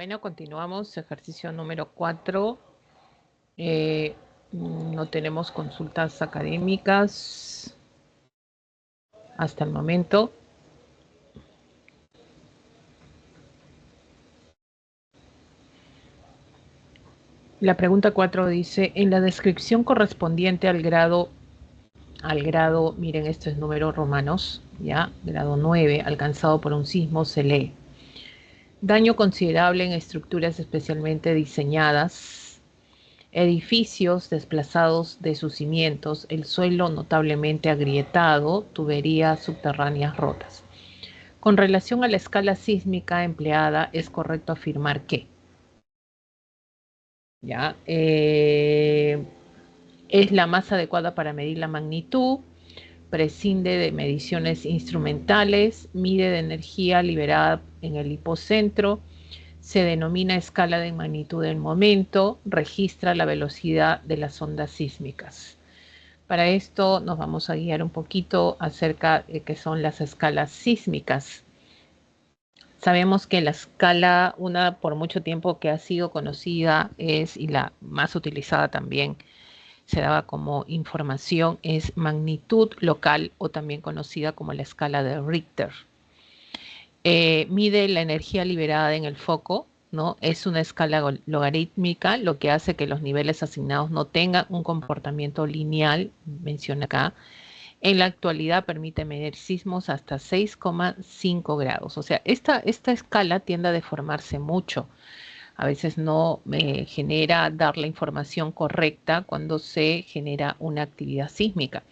Bueno, continuamos. Ejercicio número 4. No tenemos consultas académicas hasta el momento. La pregunta 4 dice, en la descripción correspondiente al grado, miren, esto es números romanos, ya, grado 9, alcanzado por un sismo, se lee. Daño considerable en estructuras especialmente diseñadas, edificios desplazados de sus cimientos, el suelo notablemente agrietado, tuberías subterráneas rotas. Con relación a la escala sísmica empleada, es correcto afirmar que ¿ya? Es la más adecuada para medir la magnitud, prescinde de mediciones instrumentales, mide de energía liberada en el hipocentro, se denomina escala de magnitud del momento, registra la velocidad de las ondas sísmicas. Para esto nos vamos a guiar un poquito acerca de qué son las escalas sísmicas. Sabemos que la escala, una por mucho tiempo que ha sido conocida es, y la más utilizada también, se daba como información, es magnitud local o también conocida como la escala de Richter. Mide la energía liberada en el foco, ¿no? Es una escala logarítmica, lo que hace que los niveles asignados no tengan un comportamiento lineal, menciona acá. En la actualidad permite medir sismos hasta 6,5 grados. O sea, esta escala tiende a deformarse mucho. A veces no genera dar la información correcta cuando se genera una actividad sísmica.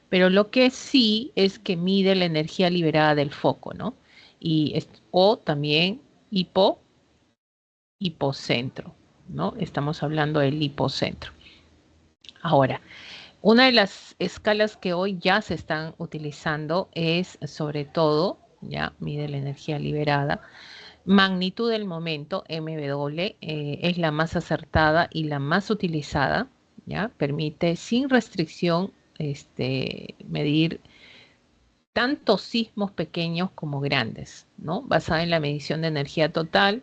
Pero lo que sí es que mide la energía liberada del foco, ¿no? O también hipocentro, ¿no? Estamos hablando del hipocentro. Ahora, una de las escalas que hoy ya se están utilizando es, sobre todo, ya mide la energía liberada, magnitud del momento, MW, es la más acertada y la más utilizada, ya permite sin restricción medir tanto sismos pequeños como grandes, ¿no? Basada en la medición de energía total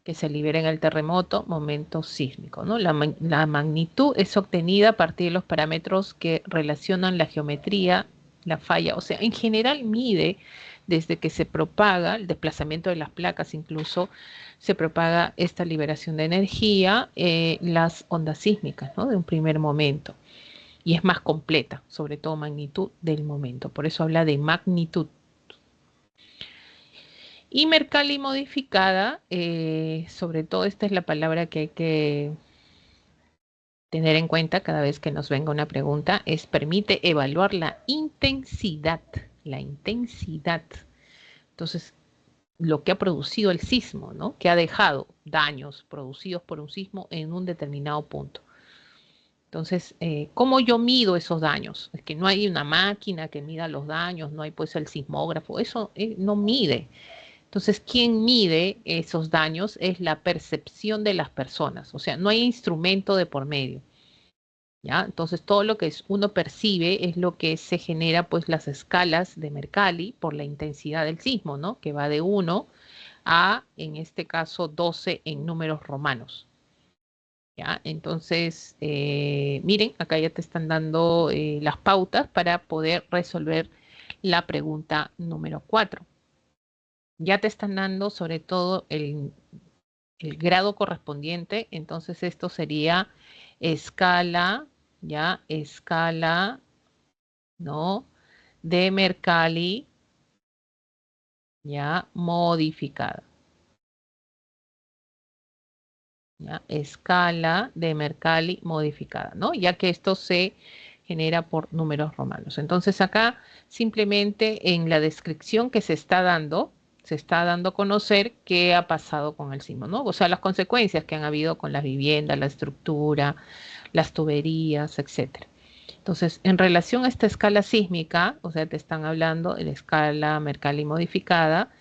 que se libera en el terremoto, momento sísmico, ¿no? La magnitud es obtenida a partir de los parámetros que relacionan la geometría, la falla, o sea, en general mide desde que se propaga el desplazamiento de las placas, incluso se propaga esta liberación de energía, las ondas sísmicas, ¿no? De un primer momento. Y es más completa, sobre todo magnitud del momento. Por eso habla de magnitud. Y Mercalli modificada, sobre todo esta es la palabra que hay que tener en cuenta cada vez que nos venga una pregunta, es permite evaluar la intensidad. La intensidad. Entonces, lo que ha producido el sismo, ¿no? Que ha dejado daños producidos por un sismo en un determinado punto. Entonces, ¿cómo yo mido esos daños? Es que no hay una máquina que mida los daños, no hay pues el sismógrafo, eso no mide. Entonces, ¿quién mide esos daños? Es la percepción de las personas, o sea, no hay instrumento de por medio. ¿Ya? Entonces, todo lo que uno percibe es lo que se genera, pues, las escalas de Mercalli por la intensidad del sismo, ¿no? Que va de 1 a, en este caso, 12 en números romanos. ¿Ya? Entonces, miren, acá ya te están dando las pautas para poder resolver la pregunta número 4. Ya te están dando sobre todo el grado correspondiente, entonces esto sería escala, ya, escala, ¿no? De Mercalli, ya, modificada. ¿Ya? Escala de Mercalli modificada, ¿no? Ya que esto se genera por números romanos. Entonces acá simplemente en la descripción que se está dando a conocer qué ha pasado con el sismo, ¿no? O sea, las consecuencias que han habido con las viviendas, la estructura, las tuberías, etcétera. Entonces, en relación a esta escala sísmica, o sea, te están hablando de la escala Mercalli modificada,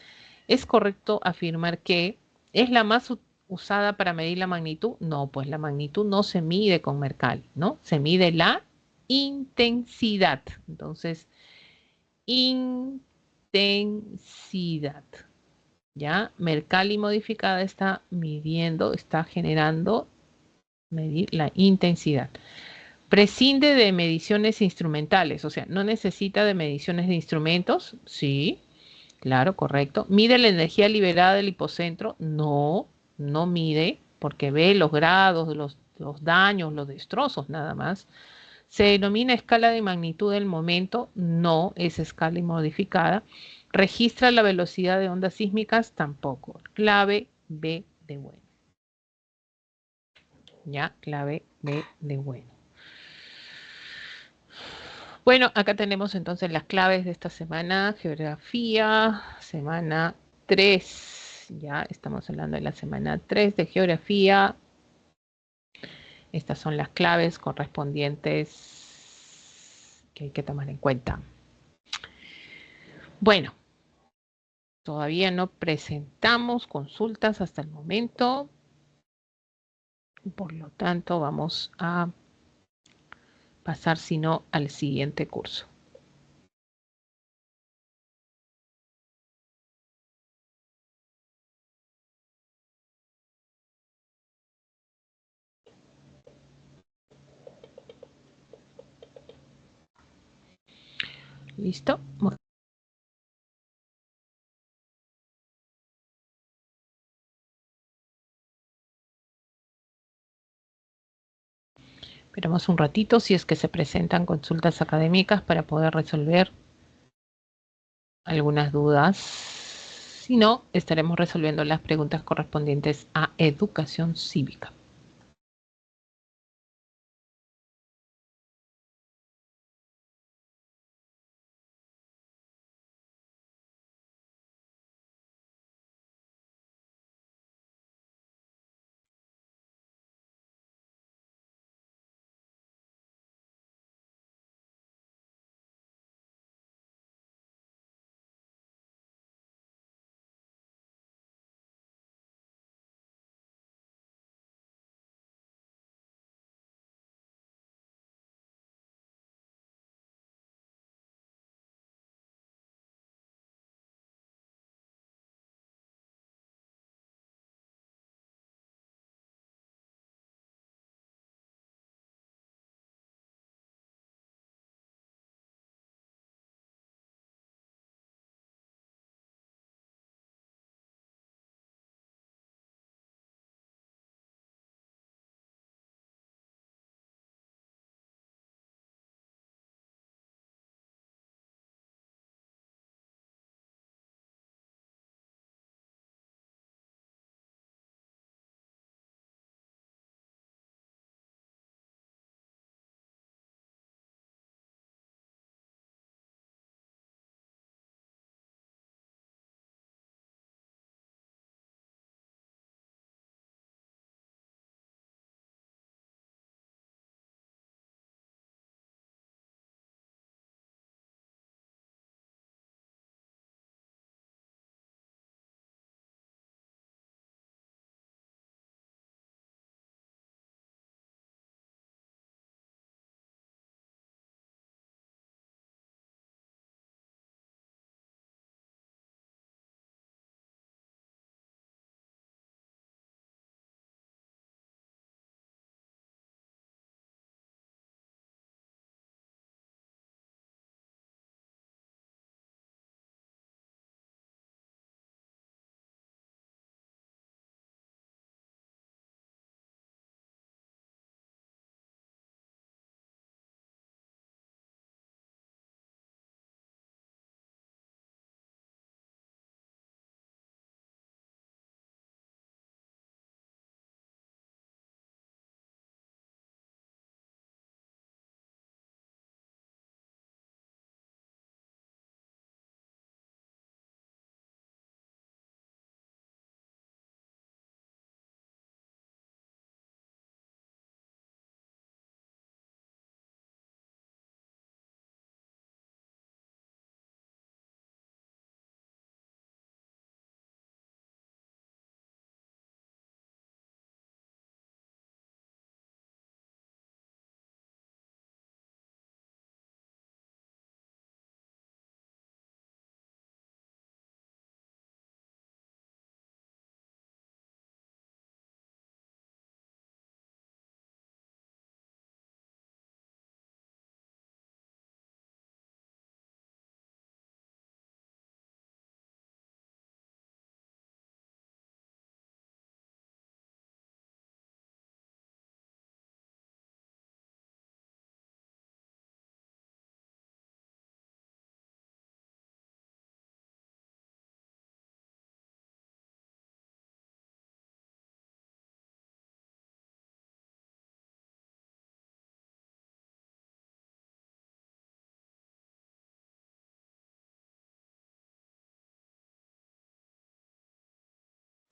es correcto afirmar que es la más usada para medir la magnitud. No, pues la magnitud no se mide con Mercalli, ¿no? Se mide la intensidad. Entonces, intensidad. ¿ya? Mercalli modificada está midiendo, está generando, medir la intensidad. Prescinde de mediciones instrumentales, o sea, no necesita de mediciones de instrumentos, sí, claro, correcto. ¿Mide la energía liberada del hipocentro? No, no mide, porque ve los grados, los daños, los destrozos nada más. ¿Se denomina escala de magnitud del momento? No, es escala modificada. ¿Registra la velocidad de ondas sísmicas? Tampoco. Clave B de bueno. Ya, clave B de bueno. Bueno, acá tenemos entonces las claves de esta semana. Geografía, semana 3. Ya estamos hablando de la semana 3 de geografía. Estas son las claves correspondientes que hay que tomar en cuenta. Bueno, todavía no presentamos consultas hasta el momento. Por lo tanto, vamos a pasar, si no, al siguiente curso. ¿Listo? Esperamos un ratito si es que se presentan consultas académicas para poder resolver algunas dudas. Si no, estaremos resolviendo las preguntas correspondientes a educación cívica.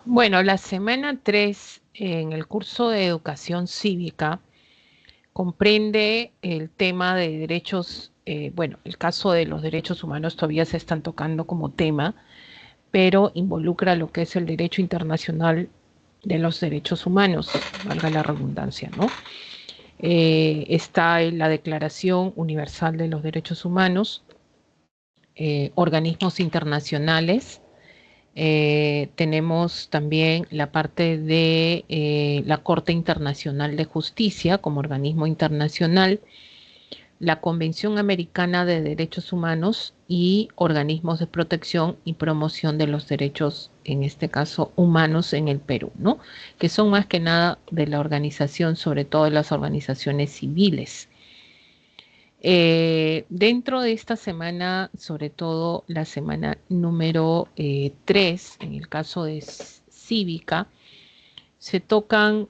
Bueno, la semana 3 en el curso de educación cívica comprende el tema de derechos, bueno, el caso de los derechos humanos todavía se están tocando como tema, pero involucra lo que es el derecho internacional de los derechos humanos, valga la redundancia, ¿no? Está en la Declaración Universal de los Derechos Humanos, organismos internacionales. Tenemos también la parte de la Corte Internacional de Justicia como organismo internacional, la Convención Americana de Derechos Humanos y organismos de protección y promoción de los derechos, en este caso humanos en el Perú, ¿no? Que son más que nada de la organización, sobre todo de las organizaciones civiles. Dentro de esta semana, sobre todo la semana número 3, en el caso de cívica, se tocan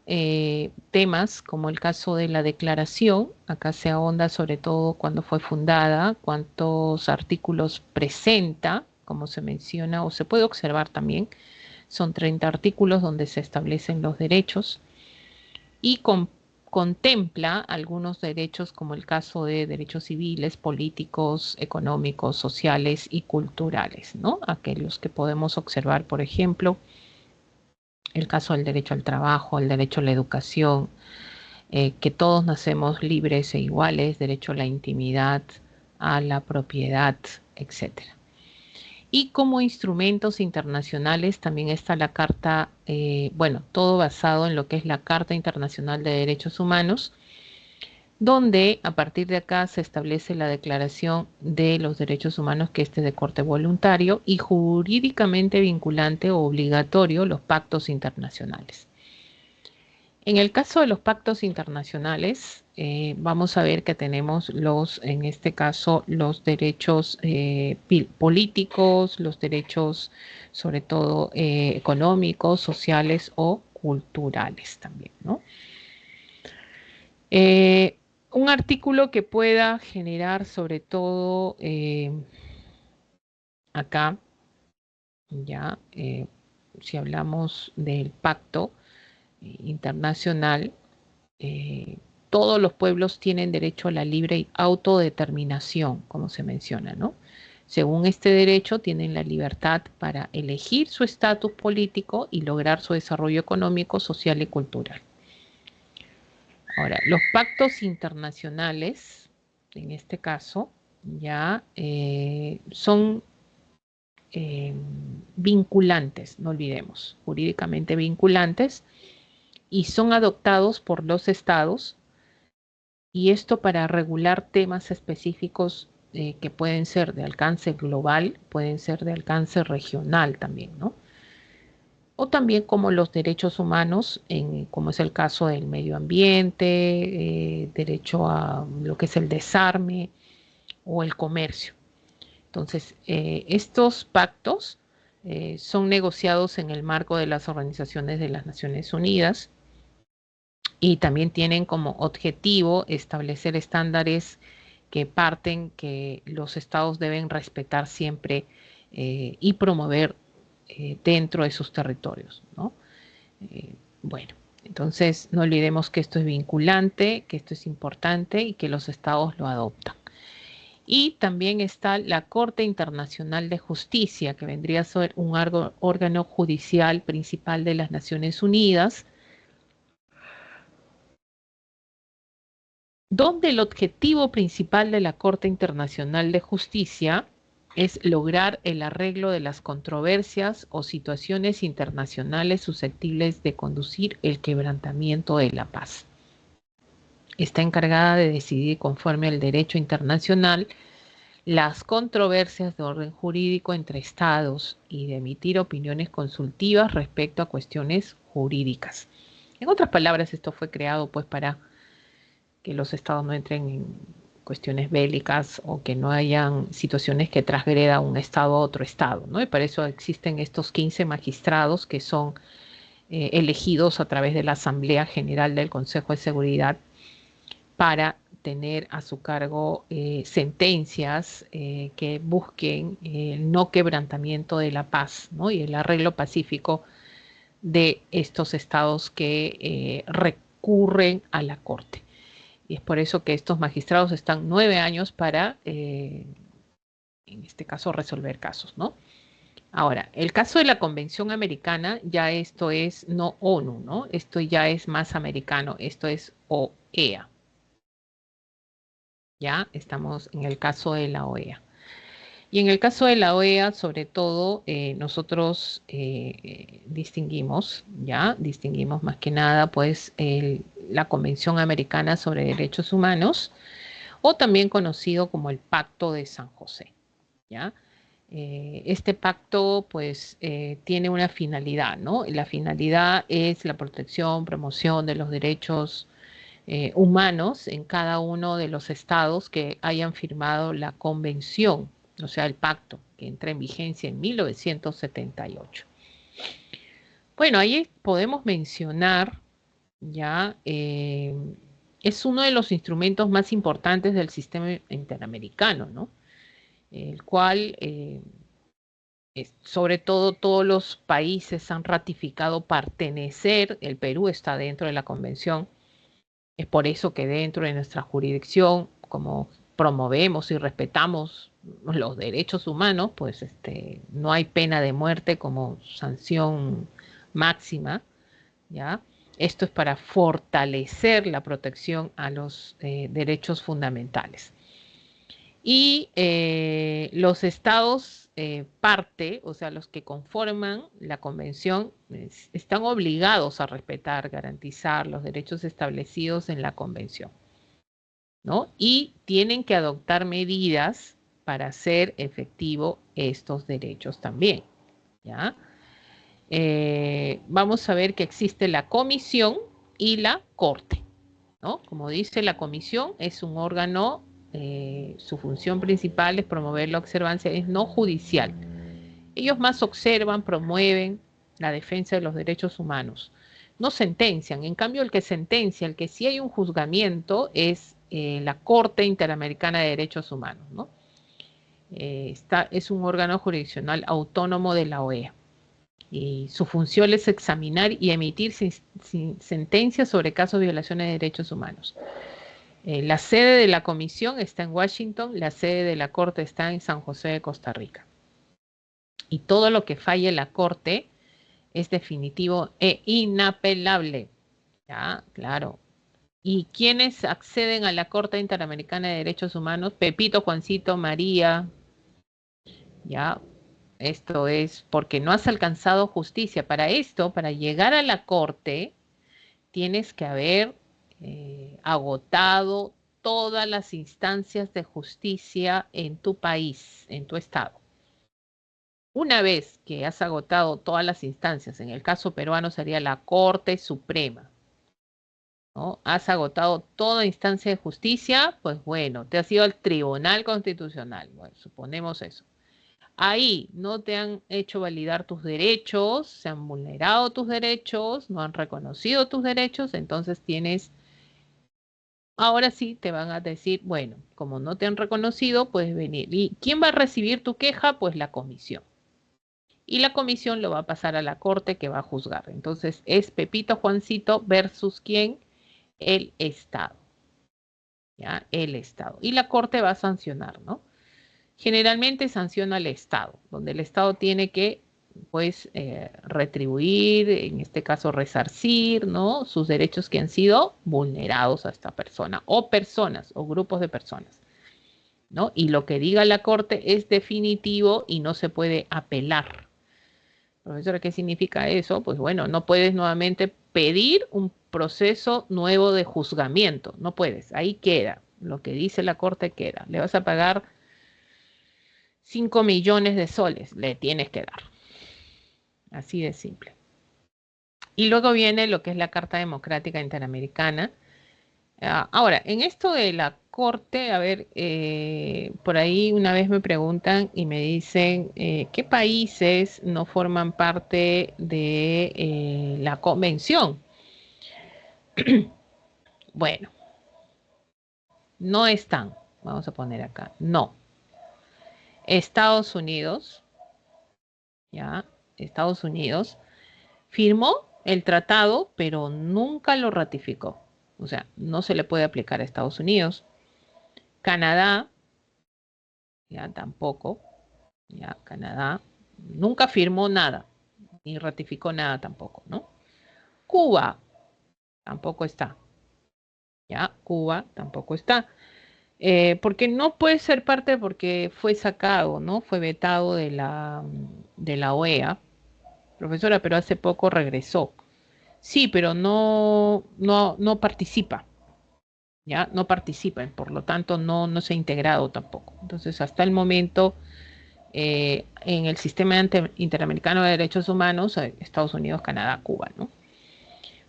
temas como el caso de la declaración. Acá se ahonda sobre todo cuándo fue fundada, cuántos artículos presenta, como se menciona o se puede observar también. Son 30 artículos donde se establecen los derechos y contempla algunos derechos como el caso de derechos civiles, políticos, económicos, sociales y culturales, ¿no? Aquellos que podemos observar, por ejemplo, el caso del derecho al trabajo, el derecho a la educación, que todos nacemos libres e iguales, derecho a la intimidad, a la propiedad, etcétera. Y como instrumentos internacionales también está la Carta, bueno, todo basado en lo que es la Carta Internacional de Derechos Humanos, donde a partir de acá se establece la Declaración de los Derechos Humanos, que este es de corte voluntario y jurídicamente vinculante o obligatorio los pactos internacionales. En el caso de los pactos internacionales, vamos a ver que tenemos en este caso, los derechos políticos, los derechos sobre todo económicos, sociales o culturales también, ¿no? Un artículo que pueda generar sobre todo acá, ya, si hablamos del pacto internacional, todos los pueblos tienen derecho a la libre autodeterminación, como se menciona, ¿no? Según este derecho, tienen la libertad para elegir su estatus político y lograr su desarrollo económico, social y cultural. Ahora, los pactos internacionales, en este caso, ya son vinculantes, no olvidemos, jurídicamente vinculantes, y son adoptados por los estados, y esto para regular temas específicos que pueden ser de alcance global, pueden ser de alcance regional también, ¿no? O también como los derechos humanos, como es el caso del medio ambiente, derecho a lo que es el desarme o el comercio. Entonces, estos pactos son negociados en el marco de las organizaciones de las Naciones Unidas y también tienen como objetivo establecer estándares que los estados deben respetar siempre y promover dentro de sus territorios, ¿no? Bueno, entonces no olvidemos que esto es vinculante, que esto es importante y que los estados lo adoptan. Y también está la Corte Internacional de Justicia, que vendría a ser un órgano judicial principal de las Naciones Unidas, donde el objetivo principal de la Corte Internacional de Justicia es lograr el arreglo de las controversias o situaciones internacionales susceptibles de conducir el quebrantamiento de la paz. Está encargada de decidir conforme al derecho internacional las controversias de orden jurídico entre estados y de emitir opiniones consultivas respecto a cuestiones jurídicas. En otras palabras, esto fue creado pues para que los estados no entren en cuestiones bélicas o que no hayan situaciones que transgreda un estado a otro estado, ¿no? Y para eso existen estos 15 magistrados que son elegidos a través de la Asamblea General del Consejo de Seguridad para tener a su cargo sentencias que busquen el no quebrantamiento de la paz, ¿no? Y el arreglo pacífico de estos estados que recurren a la Corte. Y es por eso que estos magistrados están 9 años para, en este caso, resolver casos, ¿no? Ahora, el caso de la Convención Americana, ya esto es no ONU, ¿no? Esto ya es más americano, esto es OEA. Ya estamos en el caso de la OEA. Y en el caso de la OEA, sobre todo, nosotros distinguimos más que nada, pues, la Convención Americana sobre Derechos Humanos, o también conocido como el Pacto de San José, ¿ya? Este pacto, pues, tiene una finalidad, ¿no? La finalidad es la protección, promoción de los derechos humanos en cada uno de los estados que hayan firmado la convención, o sea, el pacto, que entra en vigencia en 1978. Bueno, ahí podemos mencionar, ya, es uno de los instrumentos más importantes del sistema interamericano, ¿no? El cual, sobre todo, todos los países han ratificado pertenecer, el Perú está dentro de la convención. Es por eso que dentro de nuestra jurisdicción, como promovemos y respetamos los derechos humanos, pues no hay pena de muerte como sanción máxima, ¿ya? Esto es para fortalecer la protección a los derechos fundamentales. Y los estados parte, o sea, los que conforman la convención, están obligados a respetar, garantizar los derechos establecidos en la convención, ¿no? Y tienen que adoptar medidas para hacer efectivo estos derechos también, ¿ya? Vamos a ver que existe la comisión y la corte, ¿no? Como dice, la comisión es un órgano, su función principal es promover la observancia, es no judicial. Ellos más observan, promueven la defensa de los derechos humanos. No sentencian, en cambio el que sentencia, el que sí hay un juzgamiento es la Corte Interamericana de Derechos Humanos, ¿no? Es un órgano jurisdiccional autónomo de la OEA. Y su función es examinar y emitir sentencias sobre casos de violaciones de derechos humanos. La sede de la comisión está en Washington, la sede de la Corte está en San José de Costa Rica. Y todo lo que falle la Corte es definitivo e inapelable. Ya, claro. ¿Y quiénes acceden a la Corte Interamericana de Derechos Humanos? Pepito, Juancito, María. Ya, esto es porque no has alcanzado justicia. Para esto, para llegar a la Corte, tienes que haber agotado todas las instancias de justicia en tu país, en tu estado. Una vez que has agotado todas las instancias, en el caso peruano sería la Corte Suprema, ¿no? Has agotado toda instancia de justicia, pues bueno, te has ido al Tribunal Constitucional, bueno, suponemos eso. Ahí no te han hecho validar tus derechos, se han vulnerado tus derechos, no han reconocido tus derechos, entonces ahora sí te van a decir, bueno, como no te han reconocido, puedes venir. ¿Y quién va a recibir tu queja? Pues la comisión. Y la comisión lo va a pasar a la corte que va a juzgar. Entonces es Pepito Juancito versus ¿quién? El Estado. ¿Ya? El Estado. Y la corte va a sancionar, ¿no? Generalmente sanciona al Estado, donde el Estado tiene que, pues, retribuir, en este caso resarcir, ¿no? Sus derechos que han sido vulnerados a esta persona, o personas, o grupos de personas, ¿no? Y lo que diga la corte es definitivo y no se puede apelar. Profesora, ¿qué significa eso? Pues bueno, no puedes nuevamente pedir un proceso nuevo de juzgamiento, no puedes, ahí queda, lo que dice la corte queda, le vas a pagar 5 millones de soles, le tienes que dar, así de simple. Y luego viene lo que es la Carta Democrática Interamericana. Ahora, en esto de la Corte, a ver, por ahí una vez me preguntan y me dicen, ¿qué países no forman parte de la convención? Bueno, no están, vamos a poner acá, no. Estados Unidos, ¿ya? Estados Unidos, Firmó el tratado, pero nunca lo ratificó. O sea, no se le puede aplicar a Estados Unidos. Canadá, ya tampoco. Ya, Canadá nunca firmó nada, ni ratificó nada tampoco, ¿no? Cuba tampoco está. Ya, Cuba tampoco está. Porque no puede ser parte porque fue sacado, ¿no? Fue vetado de la OEA, profesora, pero hace poco regresó. Sí, pero no participa, ¿ya? No participa, por lo tanto no se ha integrado tampoco. Entonces, hasta el momento, en el sistema interamericano de derechos humanos, Estados Unidos, Canadá, Cuba, ¿no?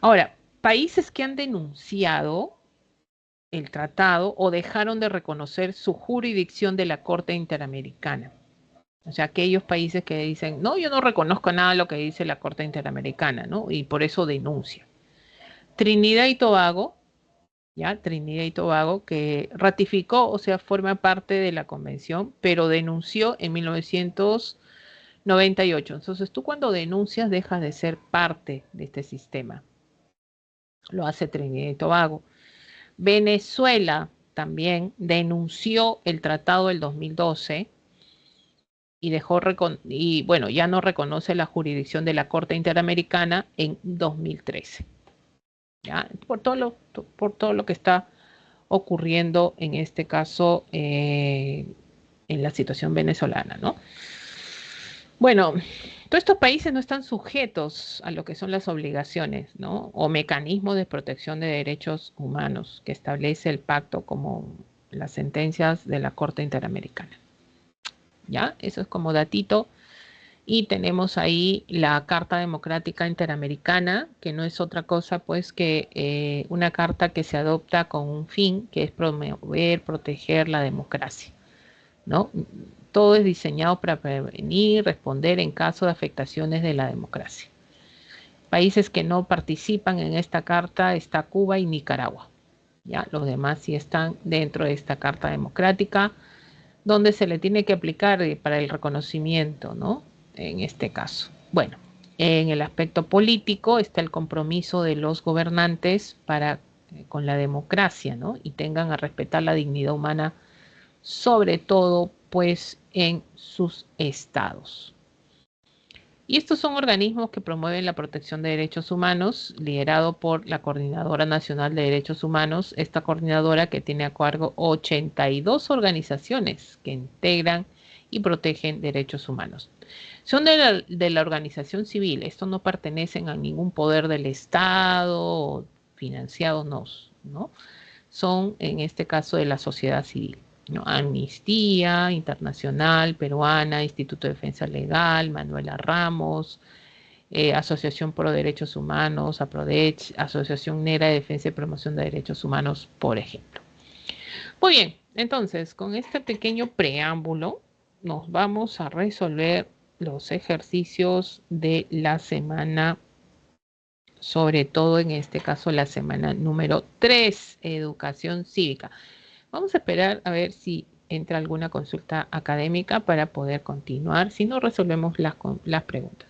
Ahora, países que han denunciado el tratado o dejaron de reconocer su jurisdicción de la Corte Interamericana. O sea, aquellos países que dicen, no, yo no reconozco nada de lo que dice la Corte Interamericana, ¿no? Y por eso denuncia. Trinidad y Tobago, ya, Trinidad y Tobago, que ratificó, o sea, forma parte de la convención, pero denunció en 1998. Entonces, tú cuando denuncias dejas de ser parte de este sistema. Lo hace Trinidad y Tobago. Venezuela también denunció el tratado del 2012 y y bueno, ya no reconoce la jurisdicción de la Corte Interamericana en 2013. ¿Ya? Por todo lo que está ocurriendo en este caso en la situación venezolana, ¿no? Bueno, todos estos países no están sujetos a lo que son las obligaciones, ¿no? O mecanismos de protección de derechos humanos que establece el pacto como las sentencias de la Corte Interamericana. ¿Ya? Eso es como datito. Y tenemos ahí la Carta Democrática Interamericana, que no es otra cosa pues que una carta que se adopta con un fin, que es promover, proteger la democracia, ¿no? Todo es diseñado para prevenir, responder en caso de afectaciones de la democracia. Países que no participan en esta carta está Cuba y Nicaragua. ¿Ya? Los demás sí están dentro de esta Carta Democrática, donde se le tiene que aplicar para el reconocimiento, ¿no? En este caso. Bueno, en el aspecto político está el compromiso de los gobernantes para con la democracia, ¿no? Y tengan a respetar la dignidad humana, sobre todo, pues, en sus estados. Y estos son organismos que promueven la protección de derechos humanos, liderado por la Coordinadora Nacional de Derechos Humanos, esta coordinadora que tiene a cargo 82 organizaciones que integran y protegen derechos humanos. Son de la organización civil, estos no pertenecen a ningún poder del Estado, financiados no. Son en este caso de la sociedad civil. ¿No? Amnistía Internacional, Peruana, Instituto de Defensa Legal, Manuela Ramos, Asociación Pro Derechos Humanos, APRODECH, Asociación Negra de Defensa y Promoción de Derechos Humanos, por ejemplo. Muy bien, entonces, con este pequeño preámbulo, nos vamos a resolver los ejercicios de la semana, sobre todo en este caso la semana número 3, Educación Cívica. Vamos a esperar a ver si entra alguna consulta académica para poder continuar. Si no, resolvemos las preguntas.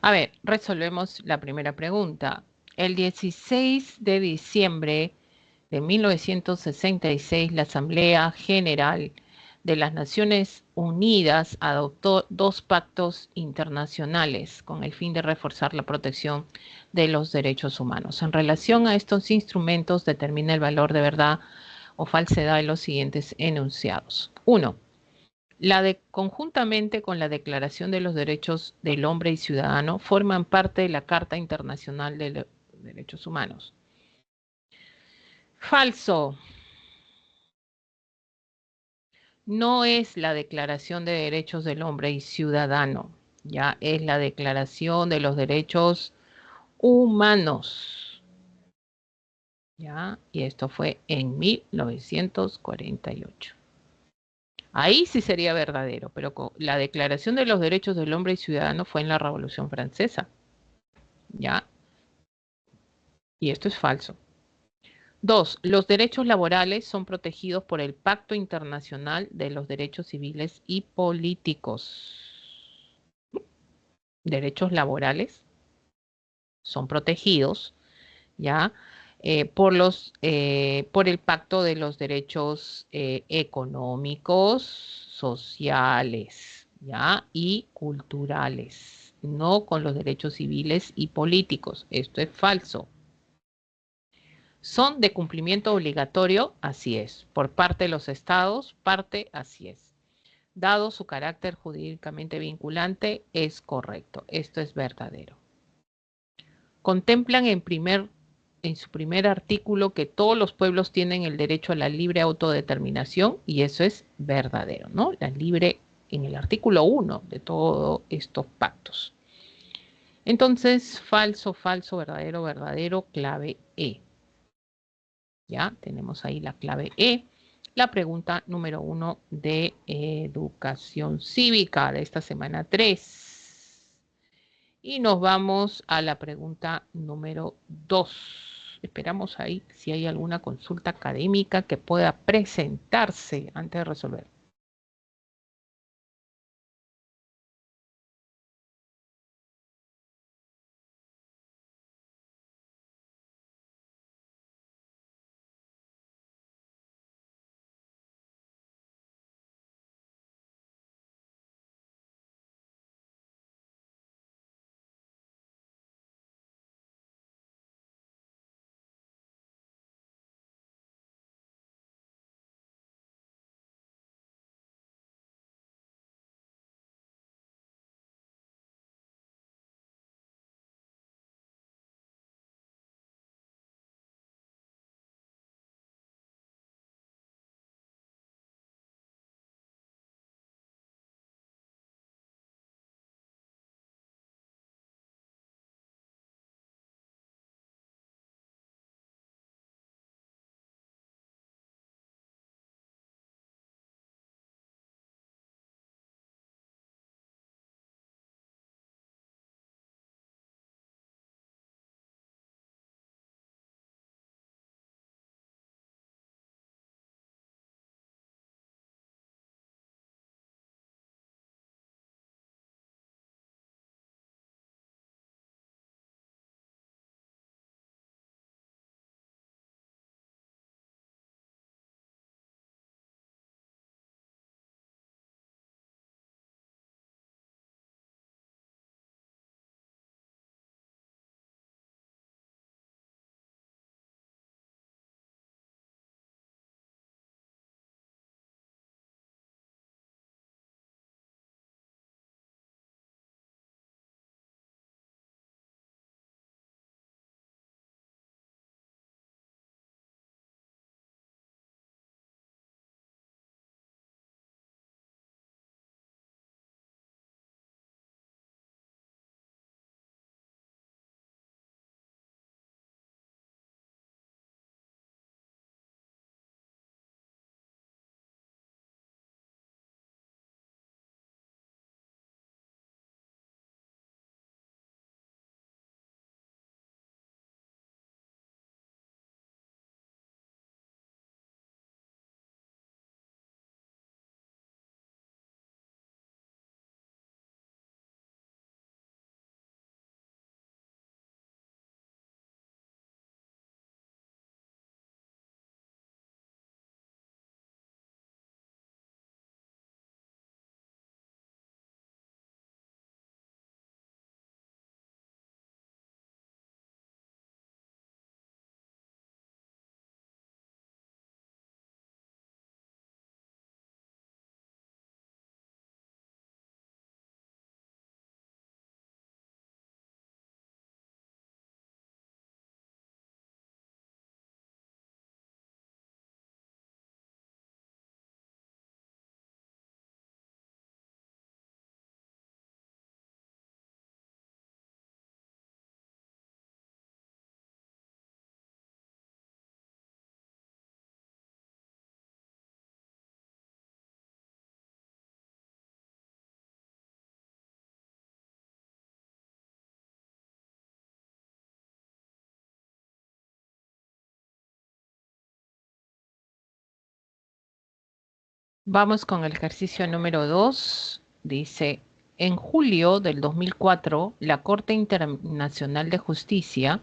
A ver, resolvemos la primera pregunta. El 16 de diciembre de 1966, la Asamblea General de las Naciones Unidas adoptó dos pactos internacionales con el fin de reforzar la protección de los derechos humanos. En relación a estos instrumentos, determina el valor de verdad o falsedad de los siguientes enunciados. 1. Conjuntamente con la Declaración de los Derechos del Hombre y Ciudadano, forman parte de la Carta Internacional de los Derechos Humanos. Falso. No es la Declaración de Derechos del Hombre y Ciudadano, ya es la Declaración de los Derechos Humanos. ¿Ya? Y esto fue en 1948. Ahí sí sería verdadero, pero la Declaración de los Derechos del Hombre y Ciudadano fue en la Revolución Francesa. ¿Ya? Y esto es falso. 2. Los derechos laborales son protegidos por el Pacto Internacional de los Derechos Civiles y Políticos. Derechos laborales son protegidos, ¿ya? Por el Pacto de los Derechos Económicos, Sociales, ¿ya? Y culturales, no con los derechos civiles y políticos. Esto es falso. Son de cumplimiento obligatorio, así es. Por parte de los estados, parte, así es. Dado su carácter jurídicamente vinculante, es correcto. Esto es verdadero. Contemplan en su primer artículo que todos los pueblos tienen el derecho a la libre autodeterminación, y eso es verdadero, ¿no? La libre en el artículo 1 de todos estos pactos. Entonces, falso, falso, verdadero, verdadero, clave E. Ya tenemos ahí la clave E. La pregunta número 1 de educación cívica de esta semana 3. Y nos vamos a la pregunta número 2. Esperamos ahí si hay alguna consulta académica que pueda presentarse antes de resolver. Vamos con el ejercicio número 2. Dice, en julio del 2004, la Corte Internacional de Justicia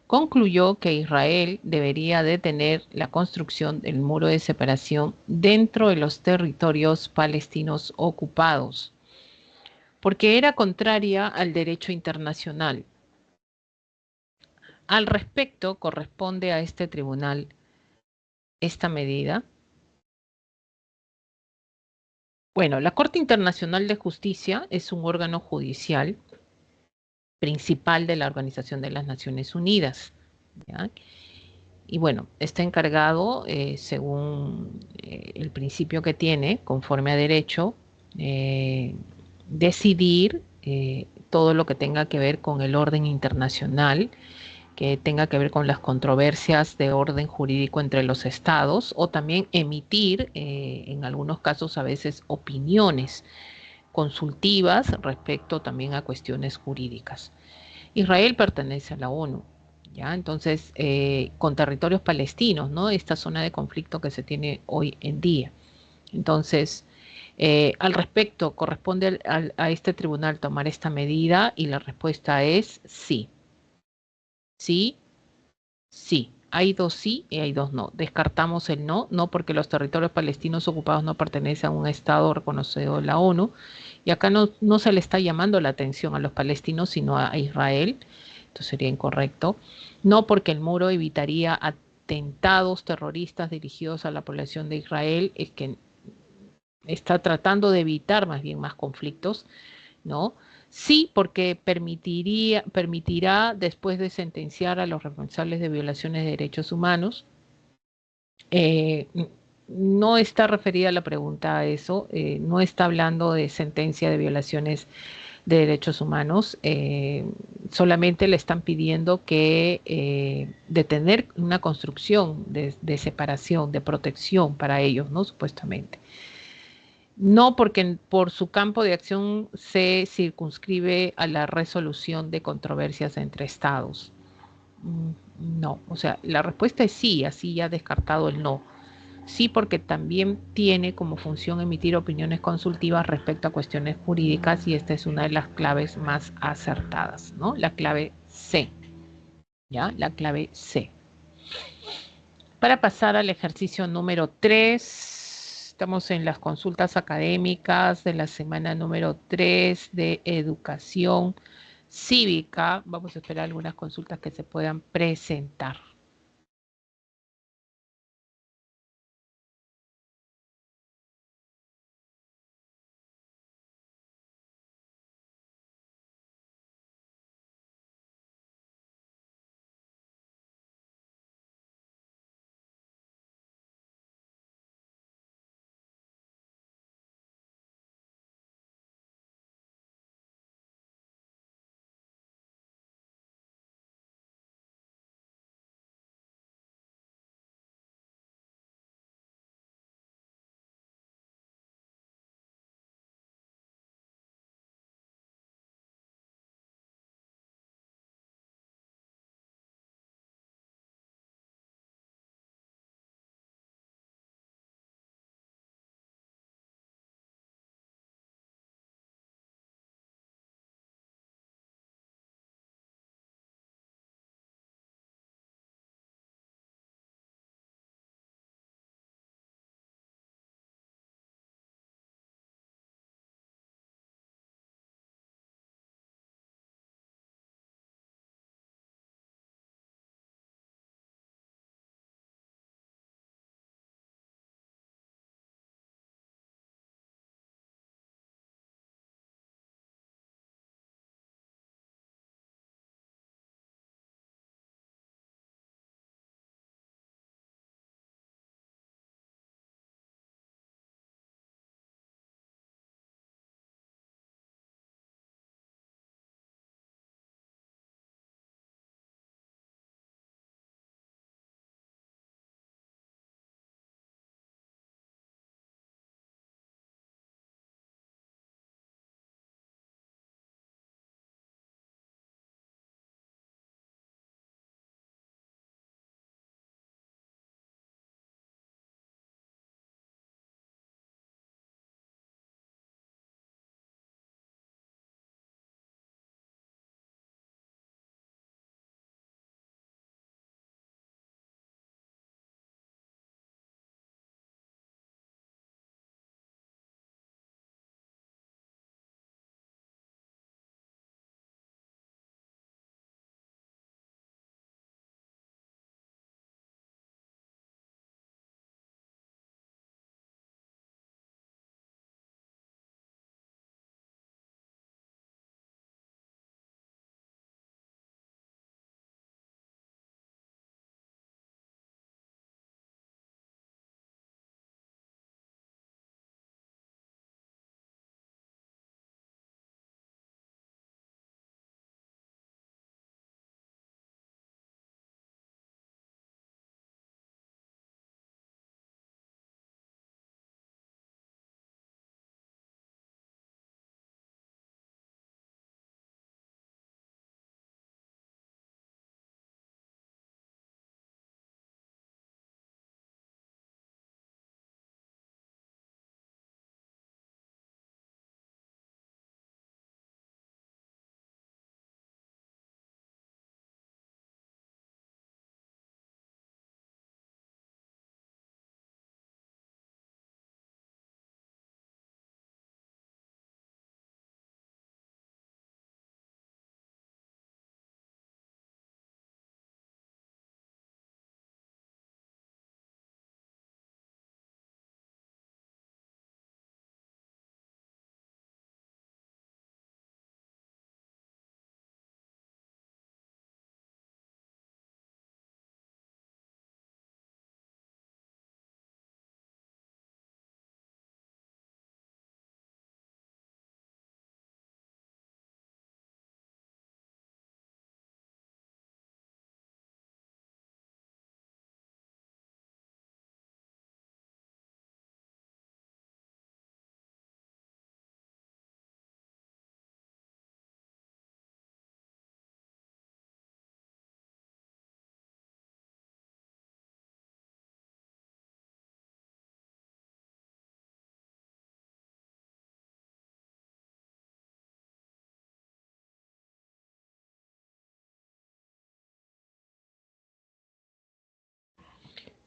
concluyó que Israel debería detener la construcción del muro de separación dentro de los territorios palestinos ocupados, porque era contraria al derecho internacional. Al respecto, corresponde a este tribunal esta medida. Bueno, la Corte Internacional de Justicia es un órgano judicial principal de la Organización de las Naciones Unidas, ¿ya? Y bueno, está encargado, según el principio que tiene, conforme a derecho, decidir todo lo que tenga que ver con el orden internacional, que tenga que ver con las controversias de orden jurídico entre los estados, o también emitir, en algunos casos a veces, opiniones consultivas respecto también a cuestiones jurídicas. Israel pertenece a la ONU, ¿ya? Entonces, con territorios palestinos, ¿no? Esta zona de conflicto que se tiene hoy en día. Entonces, al respecto, ¿corresponde a este tribunal tomar esta medida? Y la respuesta es sí. Sí, sí. Hay dos sí y hay dos no. Descartamos el no, no porque los territorios palestinos ocupados no pertenecen a un Estado reconocido de la ONU. Y acá no se le está llamando la atención a los palestinos, sino a Israel. Esto sería incorrecto. No porque el muro evitaría atentados terroristas dirigidos a la población de Israel, es que está tratando de evitar más bien más conflictos, ¿no? Sí, porque permitirá, después de sentenciar a los responsables de violaciones de derechos humanos, eh, no está referida la pregunta a eso, no está hablando de sentencia de violaciones de derechos humanos, solamente le están pidiendo que detener una construcción de separación, de protección para ellos, ¿no? Supuestamente. No porque por su campo de acción se circunscribe a la resolución de controversias entre estados. No, o sea, la respuesta es sí, así ya descartado el no. Sí, porque también tiene como función emitir opiniones consultivas respecto a cuestiones jurídicas y esta es una de las claves más acertadas, ¿no? La clave C, ¿ya? La clave C. Para pasar al ejercicio número 3, estamos en las consultas académicas de la semana número 3 de educación cívica. Vamos a esperar algunas consultas que se puedan presentar.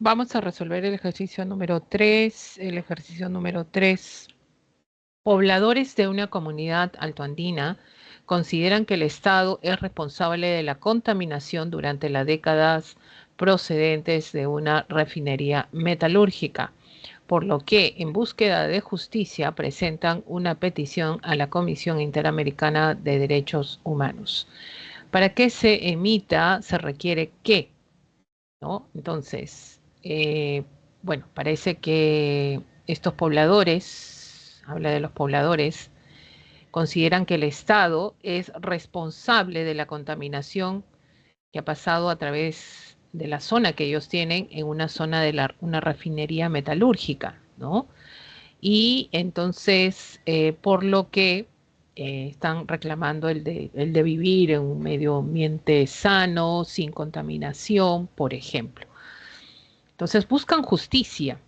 Vamos a resolver el ejercicio número 3. El ejercicio número 3. Pobladores de una comunidad altoandina consideran que el Estado es responsable de la contaminación durante las décadas procedentes de una refinería metalúrgica, por lo que, en búsqueda de justicia, presentan una petición a la Comisión Interamericana de Derechos Humanos. Para que se emita, se requiere que, ¿no? Entonces, bueno, parece que estos pobladores, habla de los pobladores, consideran que el Estado es responsable de la contaminación que ha pasado a través de la zona que ellos tienen en una zona de una refinería metalúrgica, ¿no? Y entonces, por lo que están reclamando el de vivir en un medio ambiente sano, sin contaminación, por ejemplo. Entonces buscan justicia,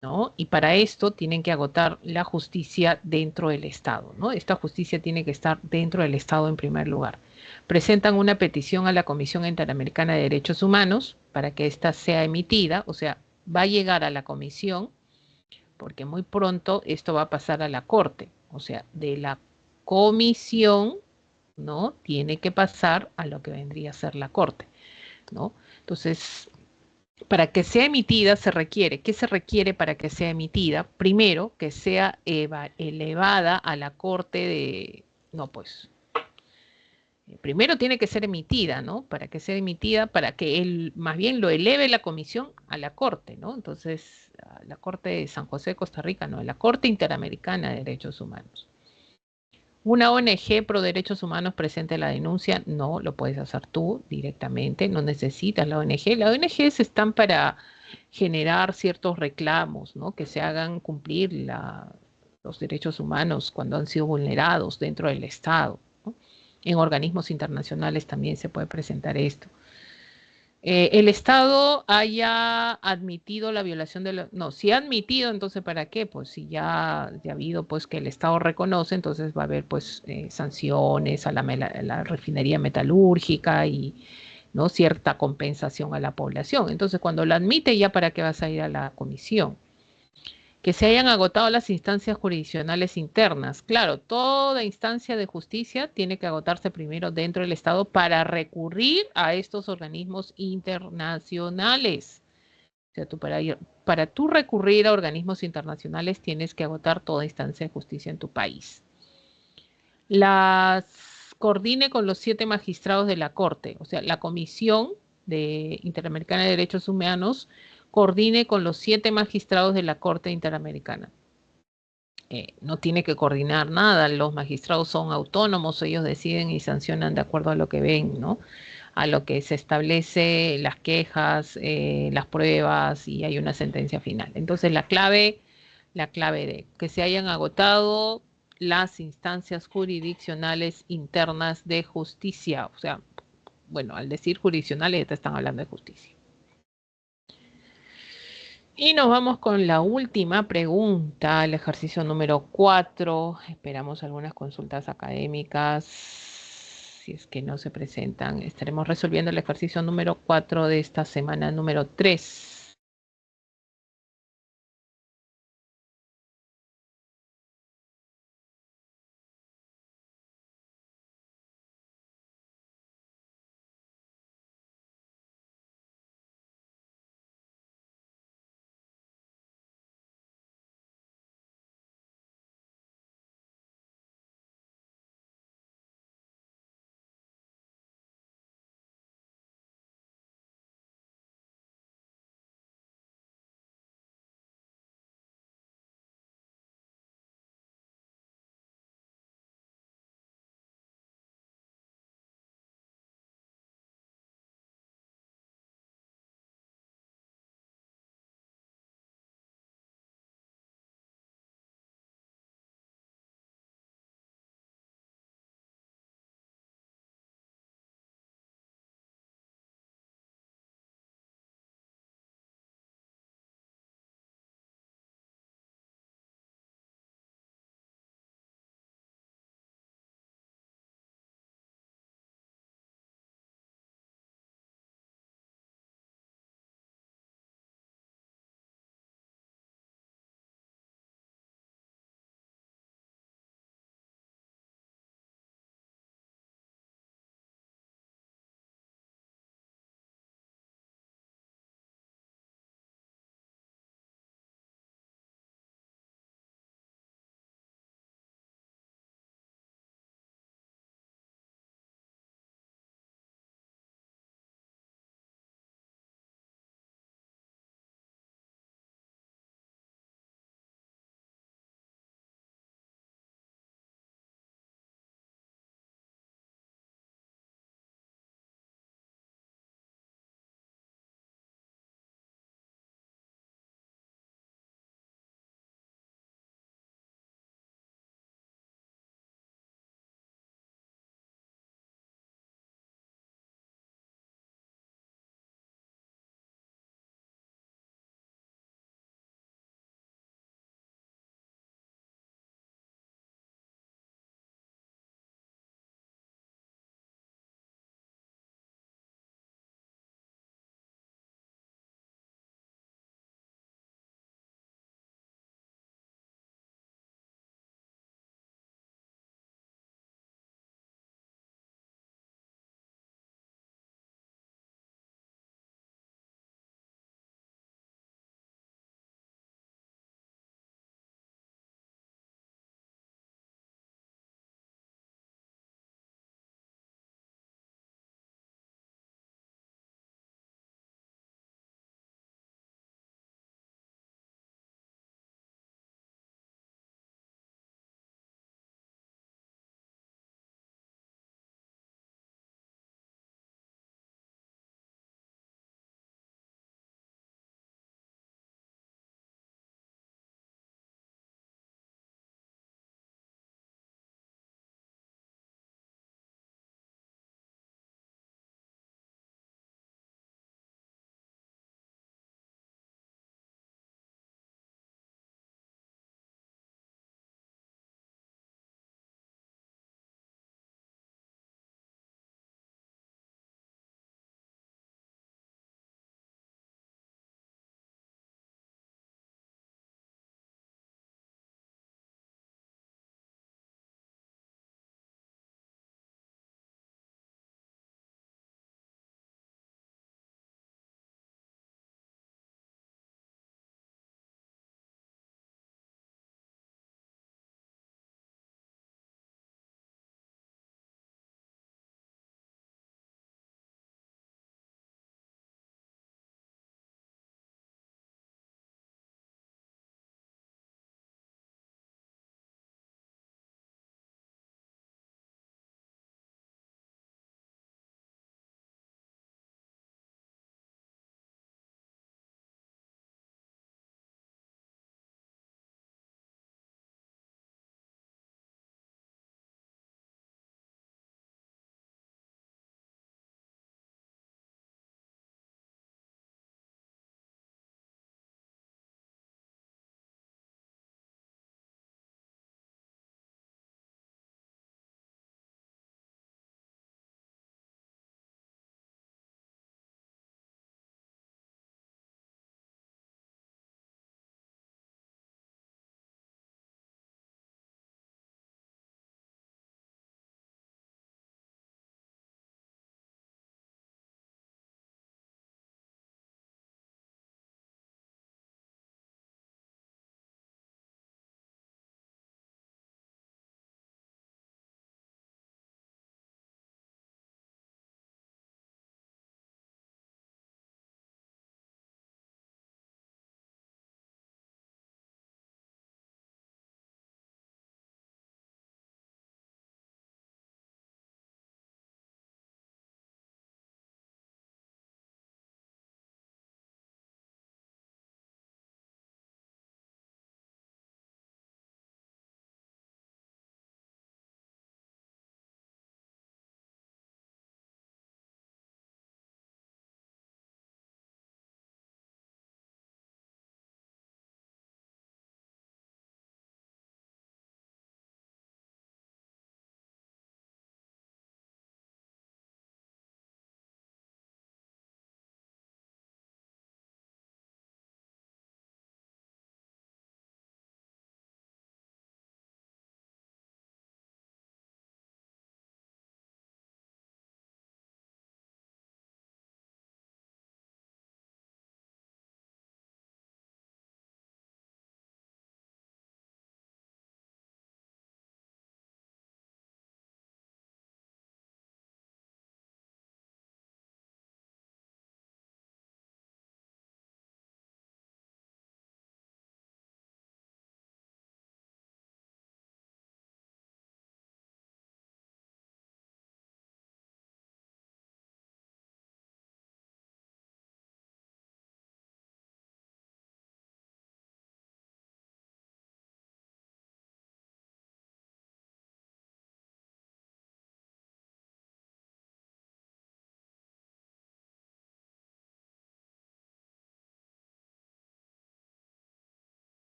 ¿no? Y para esto tienen que agotar la justicia dentro del Estado, ¿no? Esta justicia tiene que estar dentro del Estado en primer lugar. Presentan una petición a la Comisión Interamericana de Derechos Humanos para que ésta sea emitida, o sea, va a llegar a la comisión, porque muy pronto esto va a pasar a la Corte, o sea, de la comisión, ¿no? Tiene que pasar a lo que vendría a ser la Corte, ¿no? Entonces, para que sea emitida se requiere, ¿qué se requiere para que sea emitida? Primero, que sea elevada a la Corte de, no, pues, primero tiene que ser emitida, ¿no? Para que sea emitida, para que él más bien lo eleve la comisión a la Corte, ¿no? Entonces, a la Corte de San José de Costa Rica, no, a la Corte Interamericana de Derechos Humanos. Una ONG pro derechos humanos presente la denuncia, no, lo puedes hacer tú directamente, no necesitas la ONG. Las ONGs están para generar ciertos reclamos, ¿no? Que se hagan cumplir los derechos humanos cuando han sido vulnerados dentro del Estado, ¿no? En organismos internacionales también se puede presentar esto. El Estado haya admitido la violación de los... No, si ha admitido, entonces ¿para qué? Pues si ya ha habido pues que el Estado reconoce, entonces va a haber pues sanciones a la refinería metalúrgica y no cierta compensación a la población. Entonces cuando lo admite, ¿ya para qué vas a ir a la comisión? Que se hayan agotado las instancias jurisdiccionales internas. Claro, toda instancia de justicia tiene que agotarse primero dentro del Estado para recurrir a estos organismos internacionales. O sea, para tú recurrir a organismos internacionales tienes que agotar toda instancia de justicia en tu país. Las coordine con los 7 magistrados de la Corte, o sea, la Comisión Interamericana de Derechos Humanos coordine con los 7 magistrados de la Corte Interamericana. No tiene que coordinar nada, los magistrados son autónomos, ellos deciden y sancionan de acuerdo a lo que ven, ¿no? A lo que se establece, las quejas, las pruebas y hay una sentencia final. Entonces la clave de que se hayan agotado las instancias jurisdiccionales internas de justicia, o sea, bueno, al decir jurisdiccionales te están hablando de justicia. Y nos vamos con la última pregunta, el ejercicio número 4. Esperamos algunas consultas académicas. Si es que no se presentan, estaremos resolviendo el ejercicio número 4 de esta semana número 3.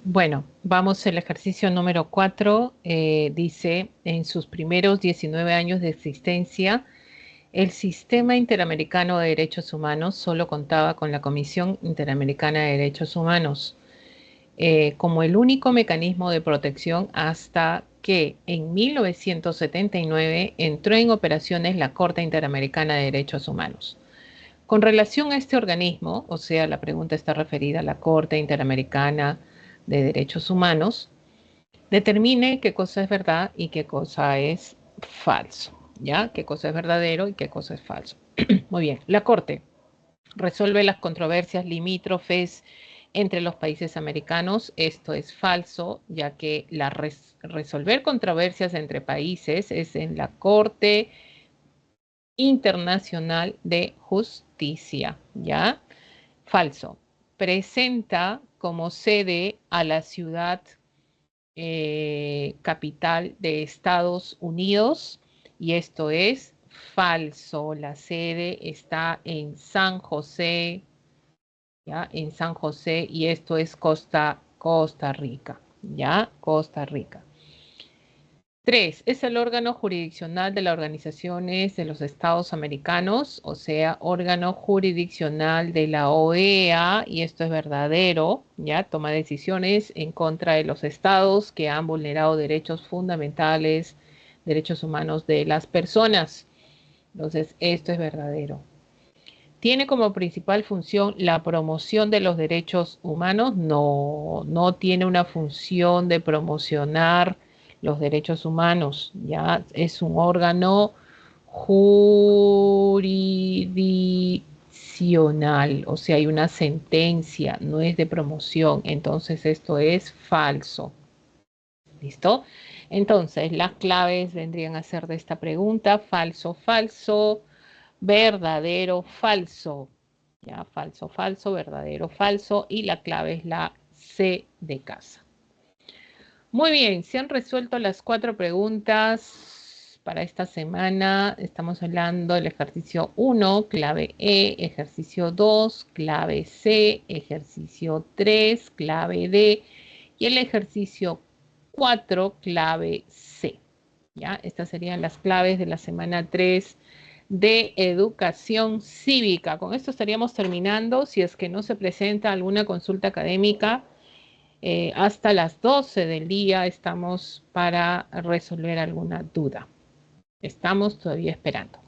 Bueno, vamos al ejercicio número 4. Dice, en sus primeros 19 años de existencia, el Sistema Interamericano de Derechos Humanos solo contaba con la Comisión Interamericana de Derechos Humanos como el único mecanismo de protección hasta que en 1979 entró en operaciones la Corte Interamericana de Derechos Humanos. Con relación a este organismo, o sea, la pregunta está referida a la Corte Interamericana de Derechos Humanos, determine qué cosa es verdad y qué cosa es falso, ¿ya? Qué cosa es verdadero y qué cosa es falso. Muy bien, la Corte resuelve las controversias limítrofes entre los países americanos. Esto es falso, ya que resolver controversias entre países es en la Corte Internacional de Justicia, ¿ya? Falso. Presenta como sede a la ciudad capital de Estados Unidos, y esto es falso. La sede está en San José, ¿ya? En San José, y esto es Costa Rica, ¿ya? Costa Rica. 3. Es el órgano jurisdiccional de las organizaciones de los Estados Americanos, o sea, órgano jurisdiccional de la OEA, y esto es verdadero, ¿ya? Toma decisiones en contra de los estados que han vulnerado derechos fundamentales, derechos humanos de las personas. Entonces, esto es verdadero. ¿Tiene como principal función la promoción de los derechos humanos? No, no tiene una función de promocionar los derechos humanos, ya es un órgano jurisdiccional, o sea, hay una sentencia, no es de promoción, entonces esto es falso. ¿Listo? Entonces, las claves vendrían a ser de esta pregunta: falso, falso, verdadero, falso. Ya, falso, falso, verdadero, falso, y la clave es la C de casa. Muy bien, se han resuelto las 4 preguntas para esta semana. Estamos hablando del ejercicio 1, clave E, ejercicio 2, clave C, ejercicio 3, clave D, y el ejercicio 4, clave C. ¿Ya? Estas serían las claves de la semana 3 de educación cívica. Con esto estaríamos terminando. Si es que no se presenta alguna consulta académica, hasta las 12 del día estamos para resolver alguna duda. Estamos todavía esperando.